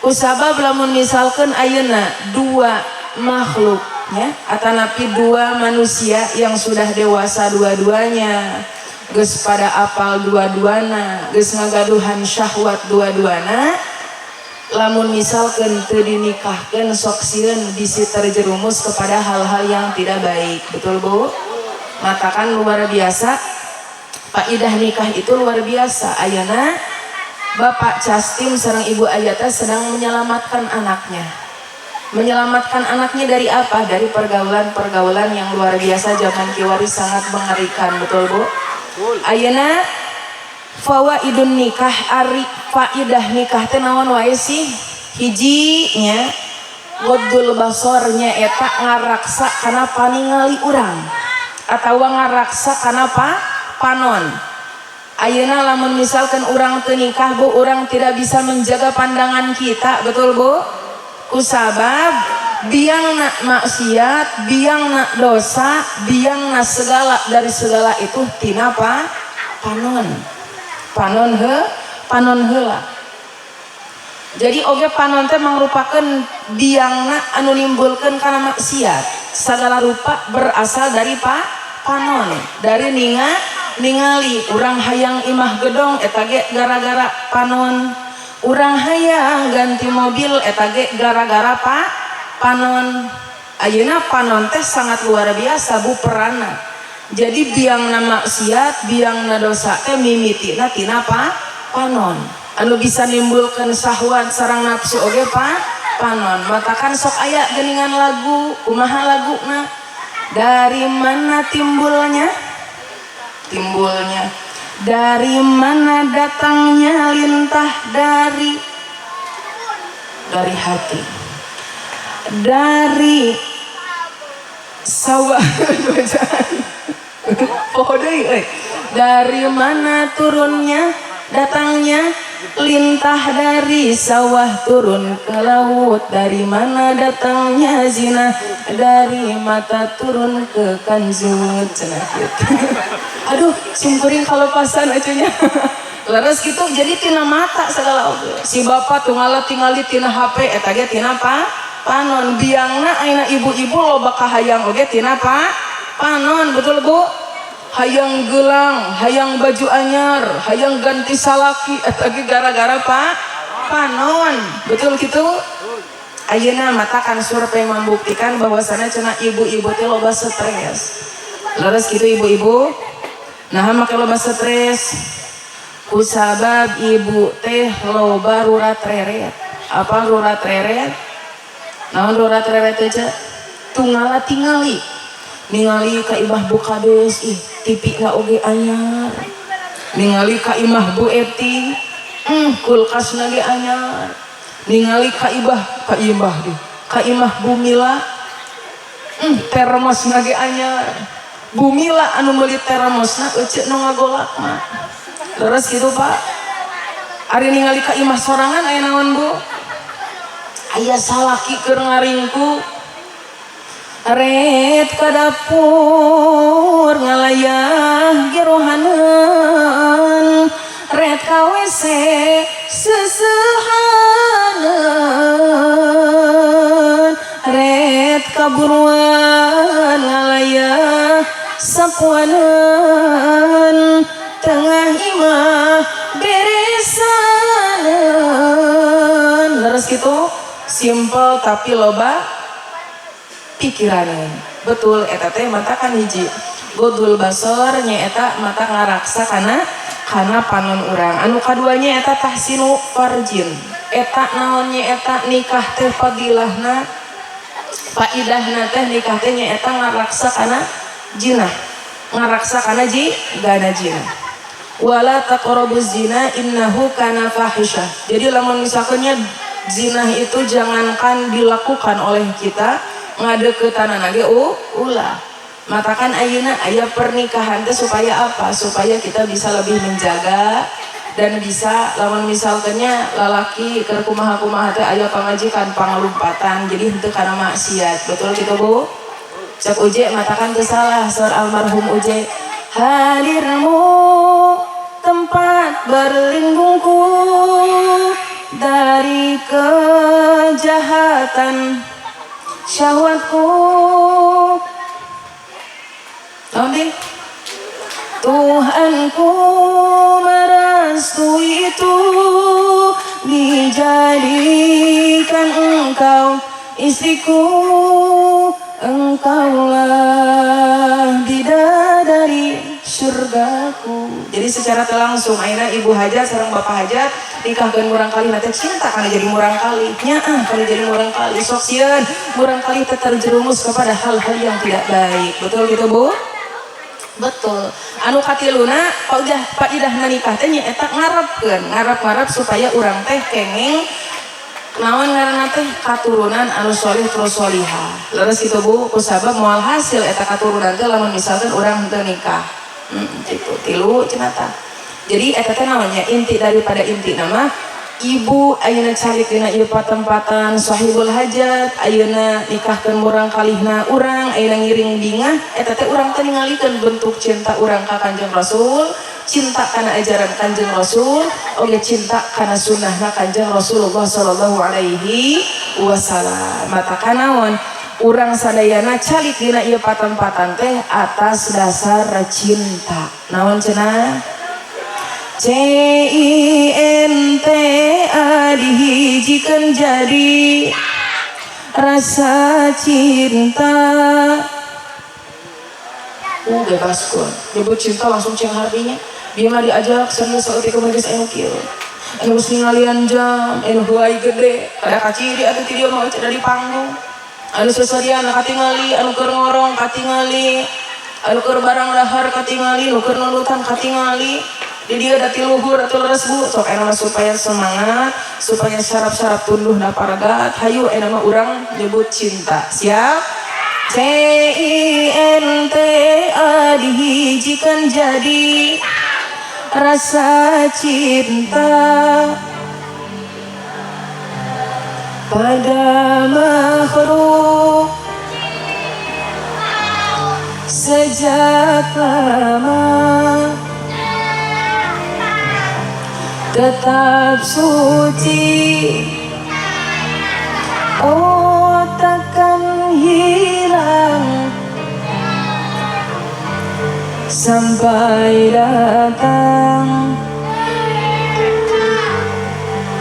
Speaker 1: Kusabab lamun misalkan ayeuna dua makhluk ya, atanapi dua manusia yang sudah dewasa dua-duanya geus pada apal dua-duana geus ngagaduhan syahwat dua-duana lamun misalkan teu dinikahkeun sok sieun bisi terjerumus kepada hal-hal yang tidak baik betul Bu? Matakan luar biasa faidah nikah itu luar biasa. Ayeuna Bapak Castim sareng Ibu Ayata sedang menyelamatkan anaknya. Menyelamatkan anaknya dari apa? Dari pergaulan-pergaulan yang luar biasa zaman kiwari sangat mengerikan, betul Bu? Ayeuna fawaidun nikah ari faidah nikah teh naon wae sih? Hiji nya ghaddul basornya eta ngaraksa kana paningali urang atawa ngaraksa kana panon. Ayeuna lamun misalkan urang teu nikah Bu, urang tidak bisa menjaga pandangan kita, betul Bu? Kusabab biangna maksiat, biangna dosa, biangna segala dari segala itu tina panon heula. Jadi oge panon teh mangrupakeun biangna anu nimbulkeun kana maksiat. Segala rupa berasal dari panon, dari ningali urang hayang imah gedong eta ge gara-gara panon. Urang hayang ganti mobil eta ge gara-gara panon. Ayeuna panon teh sangat luar biasa Bu peranna. Jadi biangna maksiat, biangna dosa teh mimitina tina panon. Anu bisa nimbulkeun syahwat sareng nafsu oge panon. Matakan sok aya geuningan lagu, kumaha laguna? Dari mana timbulnya? Dari mana datangnya lintah dari hati, dari sawah dari mana turunnya datangnya lintah dari sawah turun ke laut, dari mana datangnya zina dari mata turun ke kanzut. Aduh, sumpuring kalau pasan acunya. leres gitu jadi tina mata segala oge si bapak tunggal tingali tina HP eta ge tina panon biangna ayeuna ibu-ibu loba kahayang oge tina panon betul Bu hayang gelang hayang baju anyar hayang ganti salaki eta ge gara-gara panon betul gitu. Ayeuna matakan survei membuktikan bahwasana cenah ibu-ibu teh loba stres. Leres gitu ibu-ibu. Nah make loba stres. Kusabab ibu teh loba rurat reret. Apa rurat reret? Naon rurat reret teh? Tunggal tingali. Ningali ka imah Bu Kades ih tipina oge anyar. Ningali ka imah Bu Eti kulkasna ge anyar. Ningali ka imah Bu Mila termosna ge anyar. Bu Mila anu meuli termosna euceuk nu ngagolak mah. Terus kitu Pak. Ari ningali ka imah sorangan aya naon Bu? Aya salaki keur ngaringku. Ret ka dapur ngalayah girohaneun. Ret ka WC seusehaneun. Ret ka buruan ngalayah sapuaneun. Tengah imah beresaneun. Leres gitu simple tapi loba pikirannya. Betul eta teh mata kan hiji godul basor nyaeta mata ngaraksa kana panon urang. Anu kaduanya eta tahsinu farjin. Eta naon nyaeta nikah teh fadilahna faidahna teh nikah teh nyaeta ngaraksa kana jinah. Ngaraksa kana gana jinah. Wala taqrabuz zina innahu kana fahisyah. Jadi lamun misalkannya zina itu jangankan dilakukan oleh kita ngadeukeutana ge ulah. Matakan ayeuna aya pernikahan teh supaya apa? Supaya kita bisa lebih menjaga dan bisa lamun misalkannya lalaki keur kumaha-kumaha teh aya pangajikan pangalumpatan jadi henteu kana maksiat. Betul kitu Bu? Cek Uje matakan teu salah saur almarhum Uje. Hadirmu tempat berlindungku dari kejahatan syahwatku. Nanti Tuhanku merestui itu dijadikan engkau istriku. Engkaulah bidadari surgaku. Jadi secara langsung ayeuna ibu hajat sareng bapak hajat nikahkeun murang kali nanti cinta kana jadi murang kali nyaah kana jadi murang kali sok sieun murang kali teh terjerumus kepada hal-hal yang tidak baik. Betul gitu Bu? Betul. Anu katiluna paidahna nikah teh nyaeta ngarep supaya urang teh kenging naon ngaranna teh katurunan anu sholih terus sholihah. Leres kitu Bu kusabab moal hasil eta katurunan teh lamun misalkan urang henteu nikah. Gitu tilu cenah tah. Jadi eta teh namanya inti daripada inti nama ibu ayeuna calik dina ieu patempatan sahibul hajat ayeuna nikahkeun murang kalihna urang ayeuna ngiring bingah eta teh urang teh ningalikeun bentuk cinta urang ka Kanjeng Rasul, cinta kana ajaran Kanjeng Rasul, oge cinta kana sunnahna Kanjeng Rasulullah sallallahu alaihi wasallam. Mata kanaon urang sadayana calik dina ieu patempatan teh atas dasar cinta. Naon cenah? CINTA dihijikeun jadi rasa cinta. Bebaskeun. Nyebut cinta langsung ceng hardinya. Dia mah diajak serius saeutik geus anu kieu. Anu geus ningalian jam, anu huai gede, kada kaciri atuh ti dieu mah ada di panggung. Anu seserian katingali, anu keur ngorong katingali, anu keur barang dahar katingali, anu keur nunutan katingali. Di dia dati luhur atau leres Bu sok enama supaya semangat supaya syaraf-syaraf tunduh na paragat hayu enama urang nyebut cinta. Siap? CINTA dihijikeun jadi rasa cinta pada makhluk sejak lama. tetap suci. Oh takkan hilang sampai datang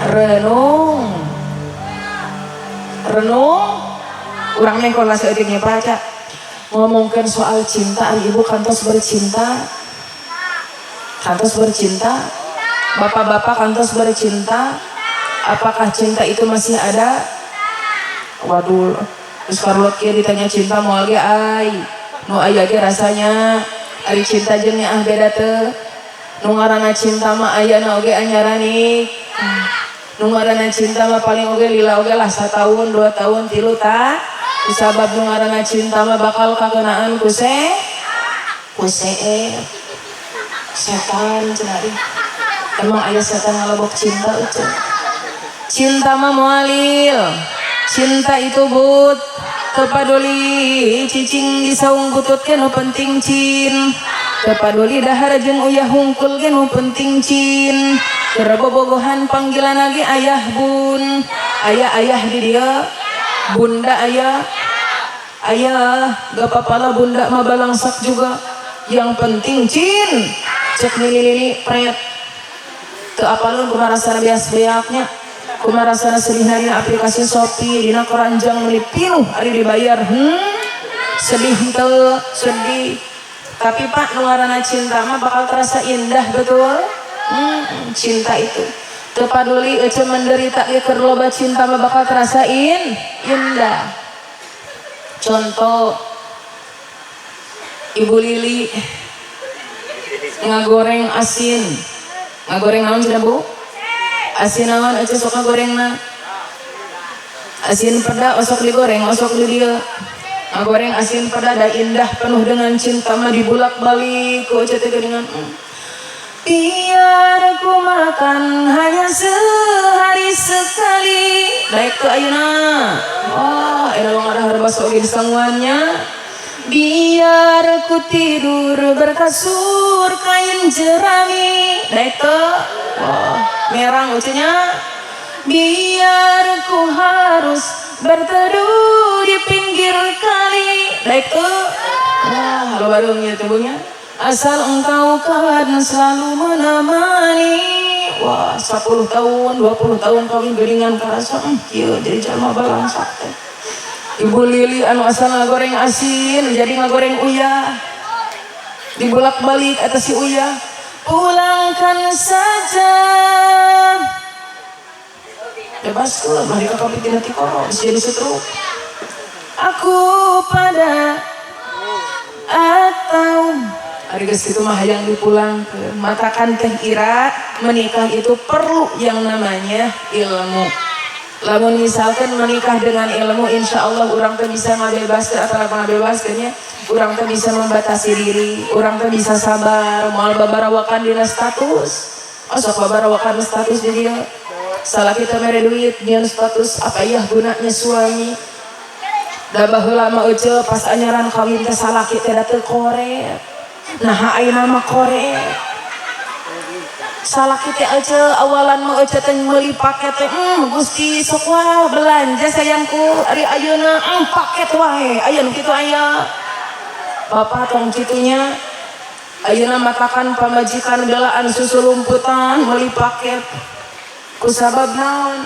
Speaker 1: renung urang neng kalau seetiknya baca ngomongkan soal cinta. Ibu kantos bercinta, bapak-bapak kantos bercinta. Apakah cinta itu masih ada? Waduh, terus Carlot kia ditanya cinta moal ge ai nu aya ge rasanya ari cinta jeung nya beda teu. Nu ngaranna cinta mah ayeuna oge anyaranik. Nu ngaranna cinta mah paling oge lila oge lah 1 tahun 2 tahun 3 tah. Disabab nu ngaranna cinta mah bakal kakenaan ku setan cenah deui. Emang aya setan ngalobok cinta uceun. Cinta mah moalil. Cinta itu but tepaduli cicing di saung butut ke nu penting cin. Tepaduli dahar jeung uyah hungkul ge nu penting cin. Keur bobogohan panggilan lagi ayah bun. Ayah di dia. Bunda ayah. Gak apa-apa lah bunda mah balangsak juga. Yang penting cin. Cek nili pret. Teu apalun kumarasana bias-beaknya. Kumarasana sedih dina aplikasi Shopee dina keranjang meuli pinuh ari dibayar. Sedih henteu, sedih. Tapi Pak nu ngaranna cinta mah bakal terasa indah betul. Cinta itu teu paduli ece menderita ge keur loba cinta mah bakal terasa indah. Contoh Ibu Lili ngagoreng asin. Ngagoreng naon cenah Bu? Asin naon ece sok ngagorengna? Asin peda osok digoreng, osok di dieu. Ngagoreng asin peda da indah penuh dengan cinta mah dibulak-balik ku ece teh geuningan. Biar ku makan hanya sehari sekali. Daek teu ayeuna. Oh, eta mah ngadahar baso oge disangguannya. Biar ku tidur berkasur kain jerami. Daek teu. Oh, merang ucenya. Biar ku harus berteduh di pinggir kali. Daek teu. Wah, loba deung ieu teh bunya. Asal engkau kan selalu menemani. Wah 10 tahun 20 tahun kawin geuningan karasa kieu jadi jalma balangsak teh. Ibu Lili anu asal ngagoreng asin jadi ngagoreng uyah. Dibulak-balik atas si uyah. Pulangkan saja. Bebaskeun mah dikakapit dina ti koro jadi setruk. Aku pada atau ari geus kitu mah hayang dipulangkeun. Matakan Teh Ira, menikah itu perlu yang namanya ilmu. Lamun misalkan menikah dengan ilmu, insya Allah urang teh bisa ngabebaskeun atau ngabebaskeun nya. Urang teh bisa membatasi diri, urang teh bisa sabar, moal babarawakan dina status. Osok babarawakan status di dieu. Salaki teh mere duit nyeun status apa yah gunanya suami. Da baheula mah euceul pas anyaran kawin teh salaki teh da teu korek. Nah ayeuna mah korek. Salaki teh euceul awalan mah euceul teh meuli paket teh Gusti sok wae belanja sayangku ari ayeuna paket wae aya nu kitu aya. Bapak tong kitunya ayeuna matakan pamajikan belaan susu lumputan meuli paket. Kusabab naon?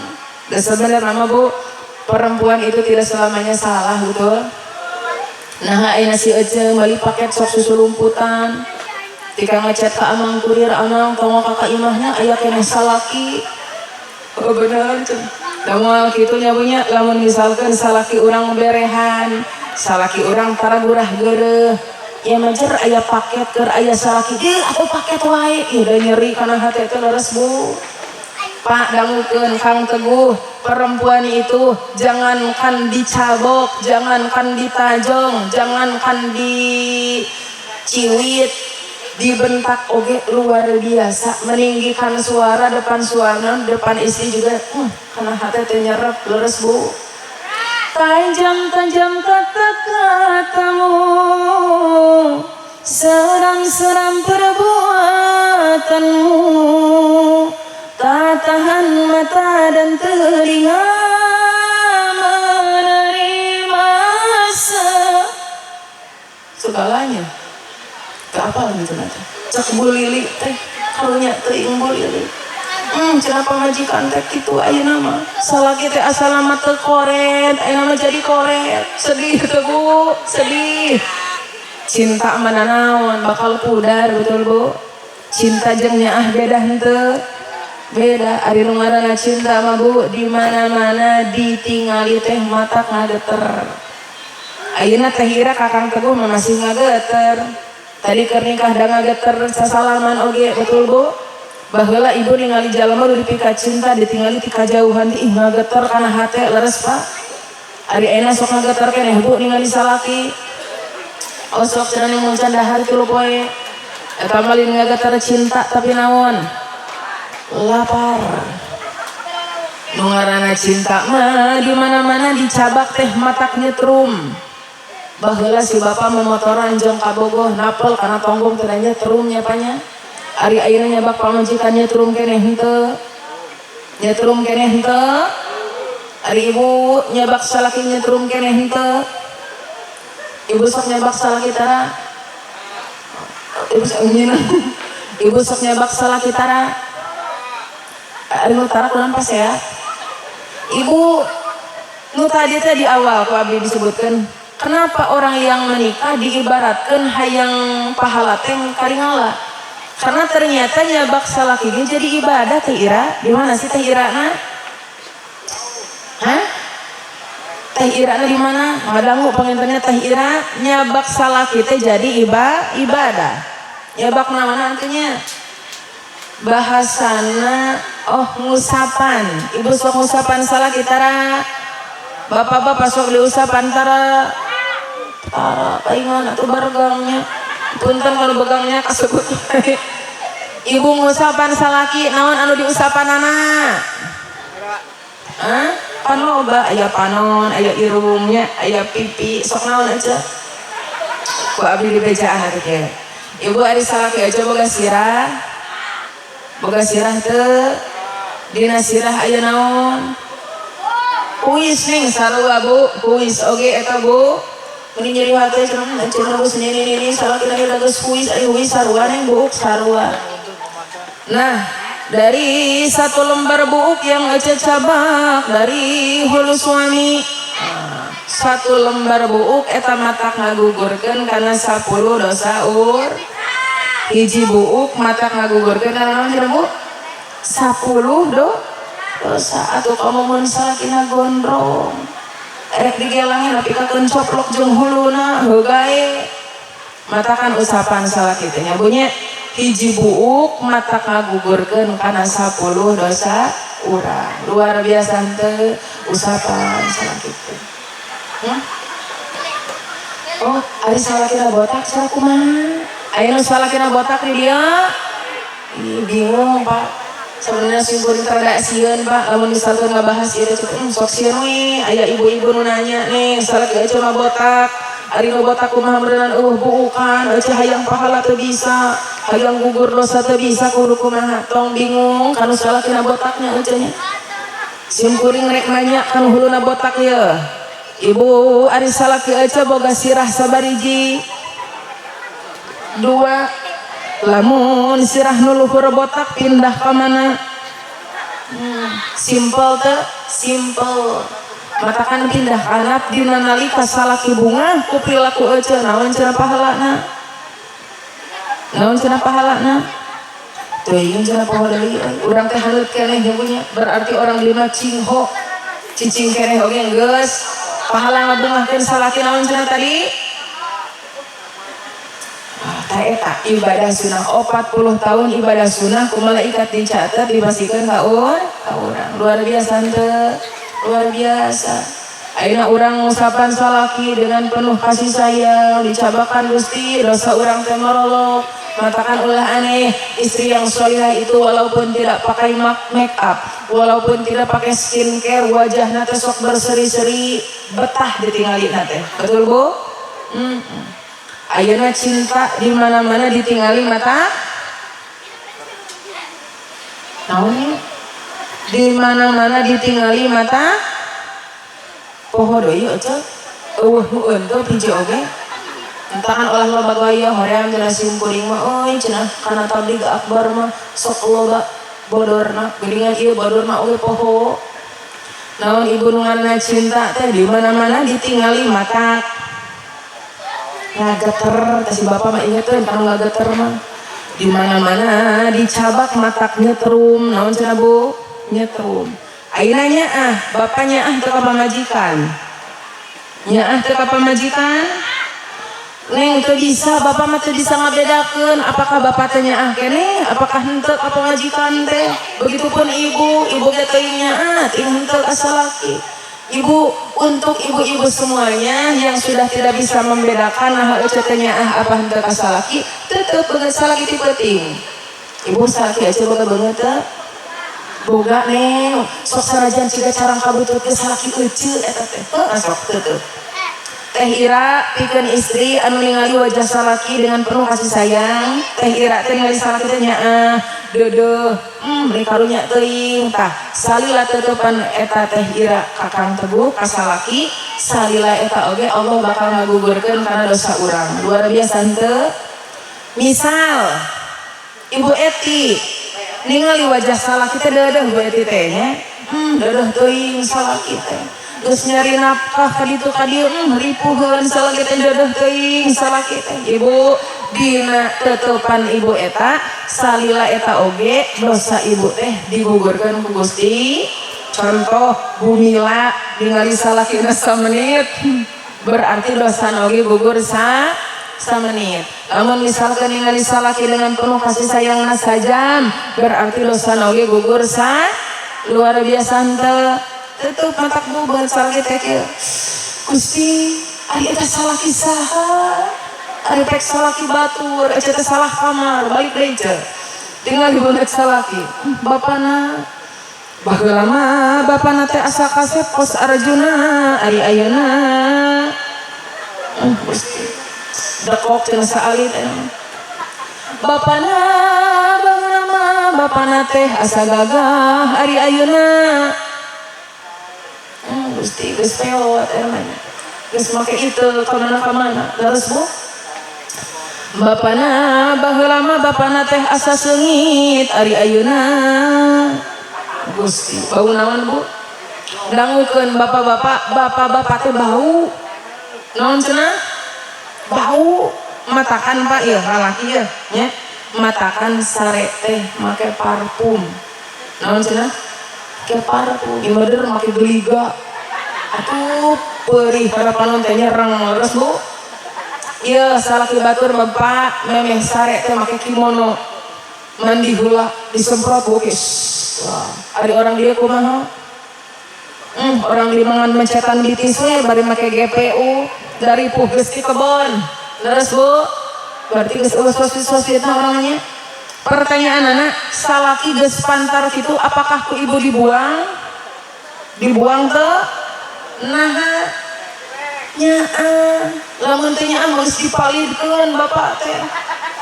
Speaker 1: Da sebenarnya mah Bu, perempuan itu tidak selamanya salah betul. Nah ayeuna si Ece meuli paket sok susu lumputan. Tika ngechat ka Amang kurir, Amang tonggo kakak imahnya aya keneh salaki. Oh bener cen. Da moal kitu nya bunya lamun misalkan salaki urang berehan, salaki urang taragurah geureuh. Ya mencer aya paket keur aya salaki, atuh paket wae. Ih da nyeri kana hate teh leres Bu. Pak dangukeun Kang Teguh, perempuan itu jangankan dicabok, jangankan ditajong, jangankan diciwit, dibentak oge luar biasa, meninggikan suara depan suami, depan istri juga karena hati teh nyerep leres Bu. Tajam-tajam kata-katamu, seram-seram perbuatanmu. dan telinga menerima segalanya. Ke apa lagi ternyata? Cek bulili teh, karunya teuing bulili. Cenah pamajikan teh kitu ayeuna mah. Salaki teh asalna teu koret, ayeuna mah jadi koret. Sedih teu Bu, sedih. Cinta mana naon bakal pudar betul Bu. Cinta jeung nyaah beda henteu. Beda ari nu ngaranna cinta mah Bu, di mana-mana ditingali teh matak ngageter. Ayeuna teh Ira Kakang Teguh mah masih ngageter. Tadi keur nikah da ngageter sasalaman oge betul Bu. Baheula ibu ningali jalma nu dipika cinta ditingali ti kajauhan ih ngageter kana hate leres Pak. Ari ayeuna sok ngageter keneh Bu ningali salaki. Osok cenah muncan dahar 3 poe. Eta mah lain ngageter cinta tapi naon? Lapar. Nu ngaranna cinta mah di mana-mana dicabak teh matak nyetrum. Baheula si bapa memotoran jeung ka Bogoh napel kana tonggong teh nyetrum nya panya. Ari ayeuna nyabak pamajikan nyetrum keneh henteu. Nyetrum keneh henteu. Ari ibu nyabak salaki nyetrum keneh henteu. Ibu sok nyabak salaki tara. Ibu sok nyabak salaki tara. Ari nu tara kunaon pas ya? Ibu nu tadi teh di awal ku abdi disebutkeun, kenapa orang yang menikah diibaratkan hayang pahala teh karingala? Karena ternyata nyabak salaki ge jadi ibadah teh Ira. Di mana sih teh Irana? Hah? Teh Irana di mana? Madangu pangintennya teh Ira nyabak salaki teh jadi ibadah. Nyabak naon artinya? Bahasana ngusapan. Ibu sok ngusapan salaki tara. Bapak-bapak sok diusapan tara. Tara paingan atuh bargangnya. Punten kalau begangnya kasebut. Ibu ngusapan salaki naon anu diusapanana? Hah? Pan loba aya panon, aya irungnya, aya pipi, sok naon aja. Ku abdi di bejaan atuh teh. Ibu ari salaki aja boga sirah. Boga sirah teu. Dina sirah aya naon? Kuis ning sarua Bu, kuis oge eta Bu. Mending nyeri hati cenah geus ini salah kita geus kuis aya kuis sarua neng buuk sarua. Nah, dari 1 lembar buuk yang Ece cabak dari hulu suami. 1 lembar buuk eta matak ngagugurkeun kana 10 dosa ur. Hiji buuk matak ngagugurkeun kana naon cenah Bu? 10 dosa atuh kamu mun salakina gondrong. Rek digelangin tapi kakeun coplok jeung huluna heugae. Matakan usapan salaki teh nya bunyi hiji buuk matak ngagugurkeun kana 10 dosa urang. Luar biasa teu usapan salaki teh. Oh, ari salakina botak cara kumaha? Aya nu salakina botak di dieu. Ih bingung Pak. Sebenarnya simpul rada sieun Pak, lamun misalkan ngabahas ieu teh sok sieun we, aya ibu-ibu nu nanya nih, salaki Ece mah botak. Ari nu botak kumaha beneran buukan, Ece hayang pahala teu bisa, hayang gugur dosa teu bisa kudu kumaha. Tong bingung kanu salakina botaknya Ece nya. Simkuring rek nanya kanu huluna botak ieu. Ibu ari salaki Ece boga sirah sabariji. 2 lamun sirah nu luhur botak pindah ka mana? Simple teh, simple. Matakan pindah kanat dina nalika salaki bunga ku perilaku Ece naon cenah pahalana? Naon cenah pahalana? Teuing cenah pahala deui. Urang teh haleut keneh jamunya. Berarti orang lima cingho. Cicing keneh oge geus. Pahala ngabungahkeun salaki naon cenah tadi? Eta ibadah sunnah 40 tahun ibadah sunnah ku malaikat dicatat dimasikeun ka urang. Luar biasa teu? Luar biasa. Ayeuna urang ngusapan salaki dengan penuh kasih sayang dicabakan Gusti dosa urang teh marolok. Matakan ulah aneh istri yang sholihah itu walaupun tidak pakai make up, walaupun tidak pakai skincare, wajahna teh sok berseri-seri, betah ditinggalina teh. Betul Bu? Ayeuna cinta di mana-mana ditinggali mata. Naon di mana-mana ditinggali mata poho deui aja eueuh nu eunteu hiji oge entakan olah loba gaya hoream cenah simkuring mah euy cenah kana tabligh akbar mah sok loba bodorna geuningan ieu bodorna oge poho naon ibu nu ngaranna cinta teh di mana-mana ditinggali mata ngageter teh si bapa mah ingeteun kanu ngageter mah di mana-mana dicabak matak nyetrum naon cenah Bu nyetrum ayeuna nyaah bapa nyaah teu ka pamajikan nyaah teu ka pamajikan neng teu bisa bapa mah teu bisa ngabedakeun apakah bapa teh nyaah keneh apakah henteu ka pamajikan teh begitupun ibu ge teu nyaah henteu asa laki ibu untuk ibu-ibu semuanya yang sudah tidak bisa membedakan nah eueuh teh nyaah apa henteu ka salaki tetep beungeut salaki ti penting ibu salaki aja boga beungeut teh boga neng sok sanajan siga carang kabutut ke salaki euceul eta teh sok teu Teh Ira pikeun istri anu ningali wajah salaki dengan penuh kasih sayang Teh Ira teh ningali salaki teh nyaah deudeuh beri karunya teuing tah salila teutepan eta Teh Ira kakang teguh ka salaki salila eta oge Allah bakal ngagugurkeun kana dosa urang luar biasa henteu misal Ibu Eti ningali wajah salaki teh deudeuh Bu Eti teh nya deudeuh teuing salaki teh geus nyari nafkah ka ditu ka dieu ripuheun salaki teh deudeuh teuing salaki teh ibu dina teutupan ibu eta salila eta oge dosa ibu teh digugurkeun ku Gusti contoh Bumila ningali salakina samenit berarti dosa oge gugur samenit lamun misalkan ningali salaki dengan penuh kasih sayangna sajam berarti dosa oge gugur luar biasa henteu tutup matak bubeun salaki teh kieu Gusti ari eta salaki saha ari pek salaki batur eta teh salah kamar balik deui teh tinggal dibeungeut salaki bapana baheula mah bapana teh asa kasep pos Arjuna ari ayeuna Gusti dekok cenah saali teh bapana baheula mah bapana teh asa gagah ari ayeuna Gusti geus peot emang geus make itu kamana terus Bu bapana baheula mah bapana teh asa seungit ari ayeuna Gusti bau naon Bu dangukeun bapak-bapak teh bau naon cenah bau matakan Pak ieu lalaki ieu nya matakan sare teh make parfum naon cenah ke parfum ieu meureun make geliga atuh perih harapan teh nyereng terus Bu ieu salaki batur Bapak memeh sare teh make kimono mandi heula disemprot bokis ari orang dia kumaha orang di mangan mencetan bitis we bari make GPU dari puh geus di kebon terus Bu berarti geus sosit-sositna orangnya pertanyaan anak salaki geus pantar kitu apakah ku ibu dibuang teu naha nyaah lamun teh nyaah geus dipalidkeun bapak teh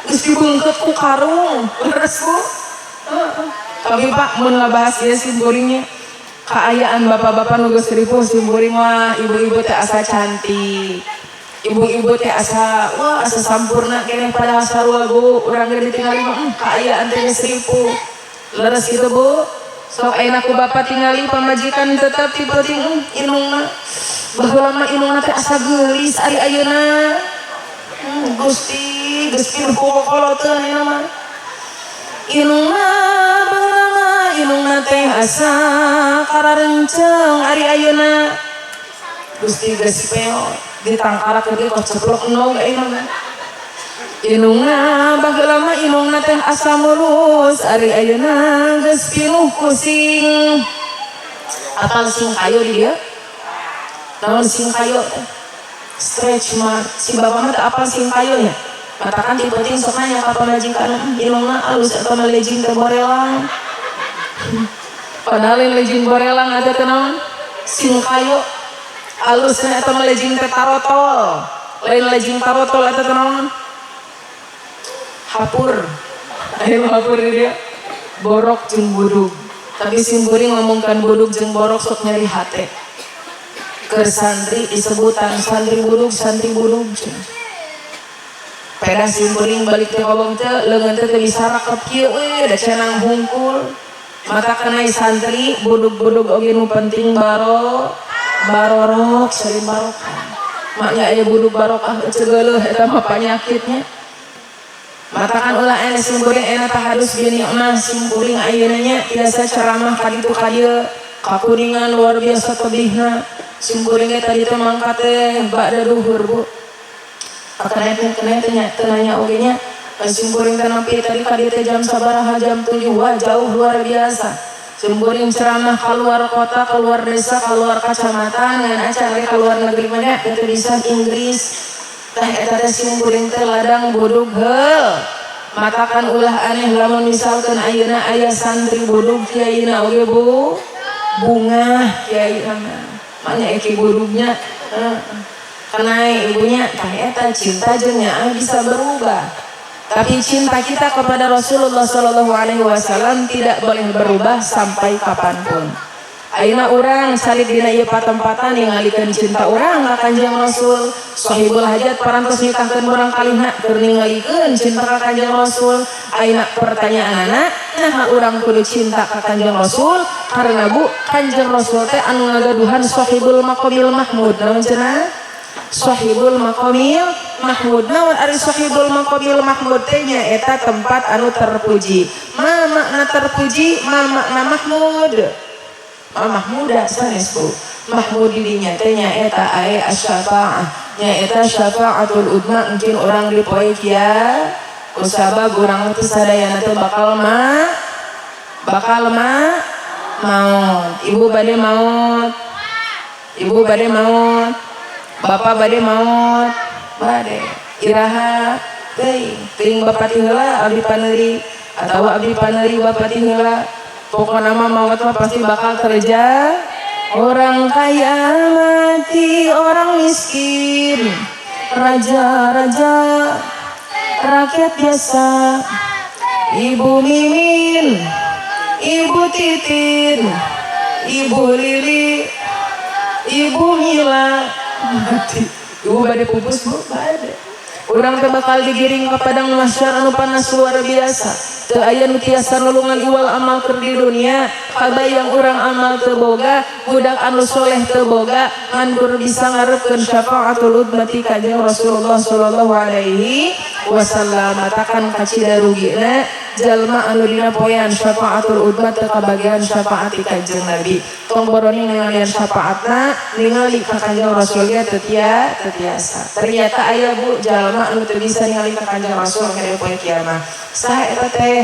Speaker 1: geus dibeungkeut ku karung terus Bu tapi Pak mun ngabahas ieu simkuringnya kaayaan bapak-bapak nu geus ripuh simkuring wah ibu-ibu teh asa cantik ibu-ibu teh asa wah asa sampurna keneh padahal sarua Bu urang ge ditingali kaayaan teh geus ripuh leres kitu Bu sok ayeuna ku bapak tingali pamajikan tetep tipe-tipe inungna baheula mah inungna teh asa geulis ari ayeuna Gusti geus kieu kolot-koloteun ieu mah inungna baheula mah inungna teh asa kararenceng ari ayeuna Gusti geus peot ditangkarakeun ge kos ceplok enog ayeuna mah inungna baheula mah inungna teh asa mulus ari ayeuna geus pinuh kusing apal sing kayu di dieu naon sing kayu teh stretch mark si bapak mah teh apal sing kayu nya matakan ti penting sok nanya ka pamajikan inungna alus eta mah lejing teh borelang padahal lejing borelang ada teh naon sing kayu alusna eta mah lejing teh tarotol lain lejing tarotol eta teh naon hapur ayeuna hapur di dia borok jeung budug tapi simkuring ngomongkan buduk jeung borok sok nyari hate keur santri disebutan santri buduk peda simkuring balik teh ngomong teh leungeun teh bisa rakep kieu da cenang hungkul mata kenai santri buduk-buduk oge nu penting barorok sering barokah maknya aya buduk barokah cegeuleuh eta mah panyakitnya matakan ulah ene simkuring ena tahadus gini mah simkuring ayeuna nya biasa ceramah ka ditu ka dieu kakuningan luar biasa tebihna simkuring ge tadi teh mangkat teh bada duhur Bu akana teh nya teu nanya oge nya simkuring teh nampi tadi ka dieu teh jam sabaraha jam 7 wah jauh luar biasa simkuring ceramah keluar kota keluar desa keluar kecamatan ngan acara keluar negeri mana teu bisa Inggris tah eta teh simkuring teh ladang buduk heul matakan ulah aneh lamun misalkan ayeuna aya santri buduk kiaina oge Bu bunga kiaina maknya eki buduknya kenai ibunya tah eta cinta jeung nya bisa berubah tapi cinta kita kepada Rasulullah sallallahu alaihi wasallam tidak boleh berubah sampai kapanpun. Ayeuna urang salib dina ieu patempatan ningalikeun cinta urang ka Kanjeng Rasul. Sahibul hajat parantos nikahkeun urang kalihna keur ningalikeun cinta ka Kanjeng Rasul. Ayeuna pertanyaanna, naha urang kudu cinta ka Kanjeng Rasul? Karena Bu, Kanjeng Rasul teh anu ngagaduhan Sahibul Maqamil Mahmud. Naon cenah? Sahibul Maqamil Mahmud. Naon ari Sahibul Maqamil Mahmud teh nya eta tempat anu terpuji. Ma makna terpuji, ma makna Mahmud. Mahmuda sanes Bu Mahmud didinya teh nyaeta aya asy-syafa'ah nyaeta syafa'atul udma mungkin orang di poe kieu kusabab urang teh sadayana teh bakal maut ibu bade maut bapak bade maut bade iraha teuing bapak ti heula abdi paneuri atawa abdi paneuri bapak ti heula pokoknya mah maut mah pasti bakal terjadi. Orang kaya mati, orang miskin, raja-raja, rakyat biasa, ibu Mimin, ibu Titin, ibu Lili, ibu Mila, mati. Ibu bade pupus Bu, bade. Urang teh bakal digiring ke padang mahsyar anu panas luar biasa. Teu aya nu tiasa nulungan iwal amal keur di dunia. Kabayang urang amal teu boga, budak anu soleh teu boga, ngan kudu bisa ngarepkeun syafaatul udmati Kanjeng Rasulullah sallallahu alaihi wasallam. Matakan kacida rugina jalma anu dina poean syafaatul udmat teu kabagian syafaat Kanjeng Nabi. Tong boroni ngalian syafaatna ningali ka Kanjeng Rasul ge teu tiasa. Ternyata aya Bu jalma anu teu bisa ningali ka Kanjeng Rasul kana poe kiamat. Saha eta teh?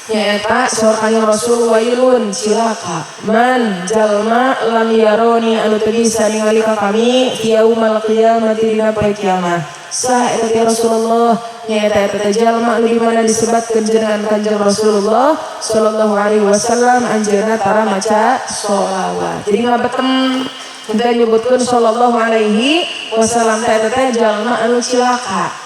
Speaker 1: Nyaeta saur Kanjeng Rasul wailun cilaka man jalma lam yaroni anu teu bisa ningali ka kami yaumal qiyamati dina poe kiamat. Saha eta teh Rasulullah? Nyaeta eta teh jalma anu di mana disebatkeun jenengan Kanjeng Rasulullah sallallahu alaihi wasallam anjeunna tara maca sholawat. Jadi ngabetem kita nyebutkeun sallallahu alaihi wasallam teh eta teh jalma anu cilaka.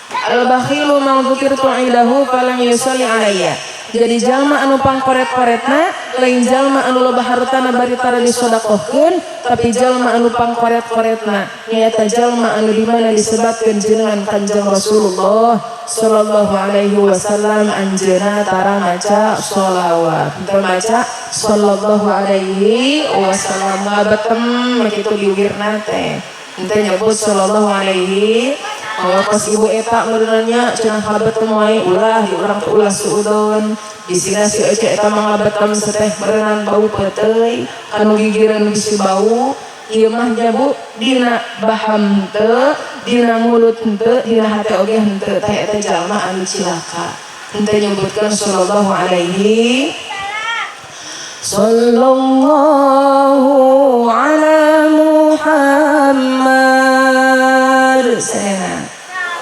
Speaker 1: Al-bakhilu man dzukirtu indahu falam yusalli alayya. Jadi jalma anu pangkoret-koretna lain jalma anu loba hartana bari tara disodakohkeun, tapi jalma anu pangkoret-koretna nyaeta jalma anu di mana disebatkeun jenengan Kanjeng Rasulullah sallallahu alaihi wasallam anjeunna tara maca sholawat. Teu maca sallallahu alaihi wasallam ngabetem kitu diwirna teh. Teu nyebut sallallahu alaihi. Oh pas ibu eta meunanya cenah ngabetem wae ulah di urang teh ulah suudon di sina si Ece eta mangabetem seteh berenang bau peuteuy anu gigireun bisi bau ieu mah nya Bu dina baham henteu dina mulut henteu dina hate oge henteu teh eta jalma anu cilaka. Henteu nyebutkeun sallallahu alaihi sallallahu ala Muhammad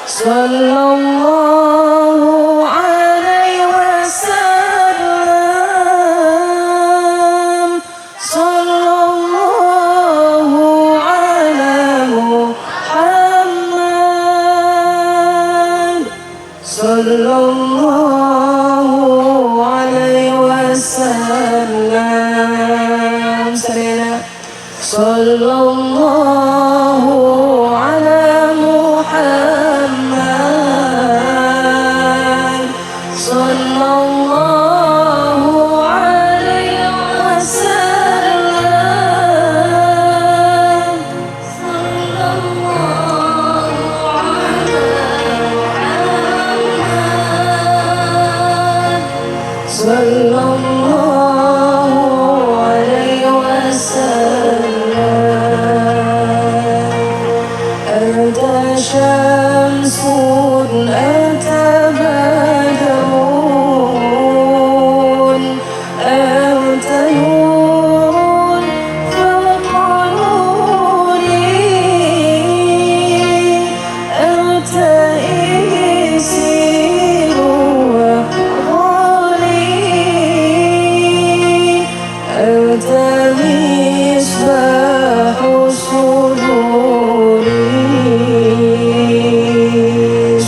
Speaker 1: sallallahu alaihi wasallam sallallahu ala Muhammad sallallahu alaihi wasallam sallallahu ala Muhammad sallallahu alaihi wasallam sallallahu alaihi wasallam anta syamsun anta badrun anta nurun fawqa nuri anta isiru wa أنت مصباح صدوري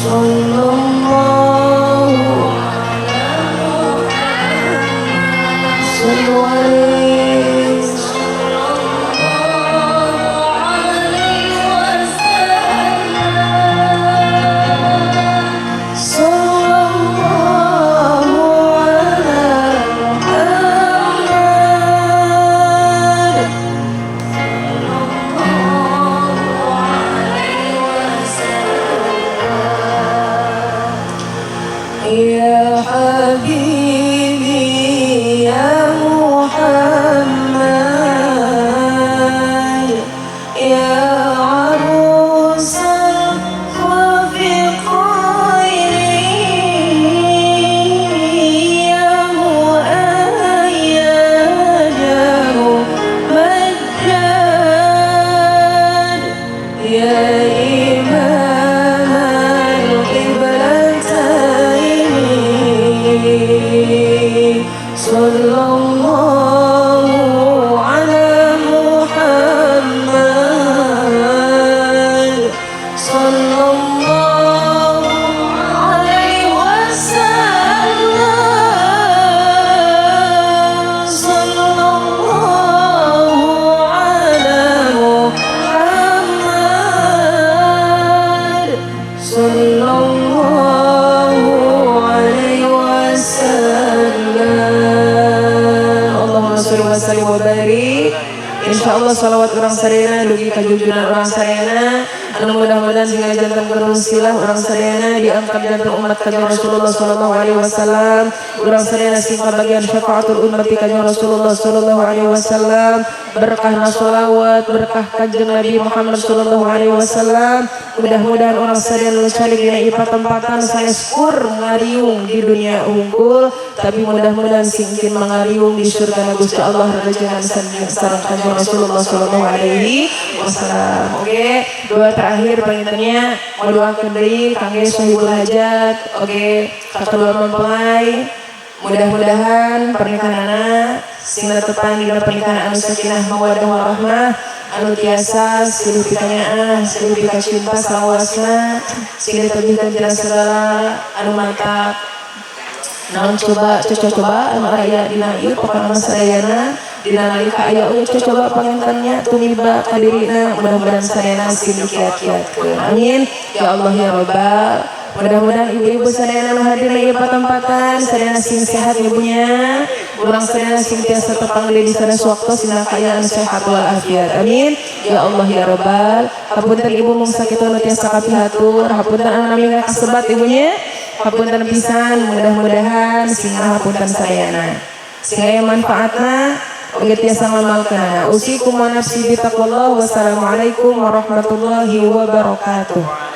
Speaker 1: صلى الله صلوا عليه صلى الله على يا حبيبي يا محمد يا عروس الخفقين يا مؤيد مجد يا إمام القبلتين صلى الله على محمد صلى الله عليه وسلم صلى الله على محمد صلى الله عليه وسلم Allahumma sholli wa sallim wa barik. Insyaallah salawat urang sadayana dugi ka junjungan urang sadayana anu mudah-mudahan tinggal jantan kurang silah urang sadayana diangkat jantan umat kanjeng Rasulullah sallallahu alaihi wasallam urang sadayana sing kabagian syafaatul ummati kanjeng Rasulullah sallallahu alaihi wasallam berkahna sholawat berkah kanjeng Nabi Muhammad sallallahu alaihi wasallam mudah-mudahan orang sadayana lucalik dina ipatempatan sanes kur ngariung di dunia unggul tapi mudah-mudahan singkin mangariung di surga Gusti Allah rajangan sareng kanjeng Rasulullah sallallahu alaihi wasallam. Oke, doa terakhir pangintennya mau doakeun deui kangge sahibul hajat. Oke, kedua mempelai mudah-mudahan pernikahanna sing netepan dina pernikahan anu sakinah mawaddah warahmah anu tiasa silih pikanyaah silih pika cinta salawasna silih tebihkeun tina segala anu mantap. Naon coba anu aya dina ieu pokona sadayana dina nalika aya oge coba pangintennya tumiba ka dirina mudah-mudahan sadayana sing kiat-kiatkeun. Amin ya Allah ya Rabbal. Mudah-mudahan ibu-ibu sadayana nu hadir di tempatan sadayana sing sehat ibunya urang sadayana sing tiasa tepang di sana sewaktu sina kaya anu sehat wal afiat. Amin ya Allah ya Rabbal. Hapunten ibu mung sakitu nu tiasa kapihatur hapunten anu nami kasebat ibunya hapunten pisan mudah-mudahan sing hapunten sadayana sing aya manfaatna oge tiasa ngamalkeunana. Usikum wa nafsi bi taqwallah. Wassalamualaikum warahmatullahi wabarakatuh.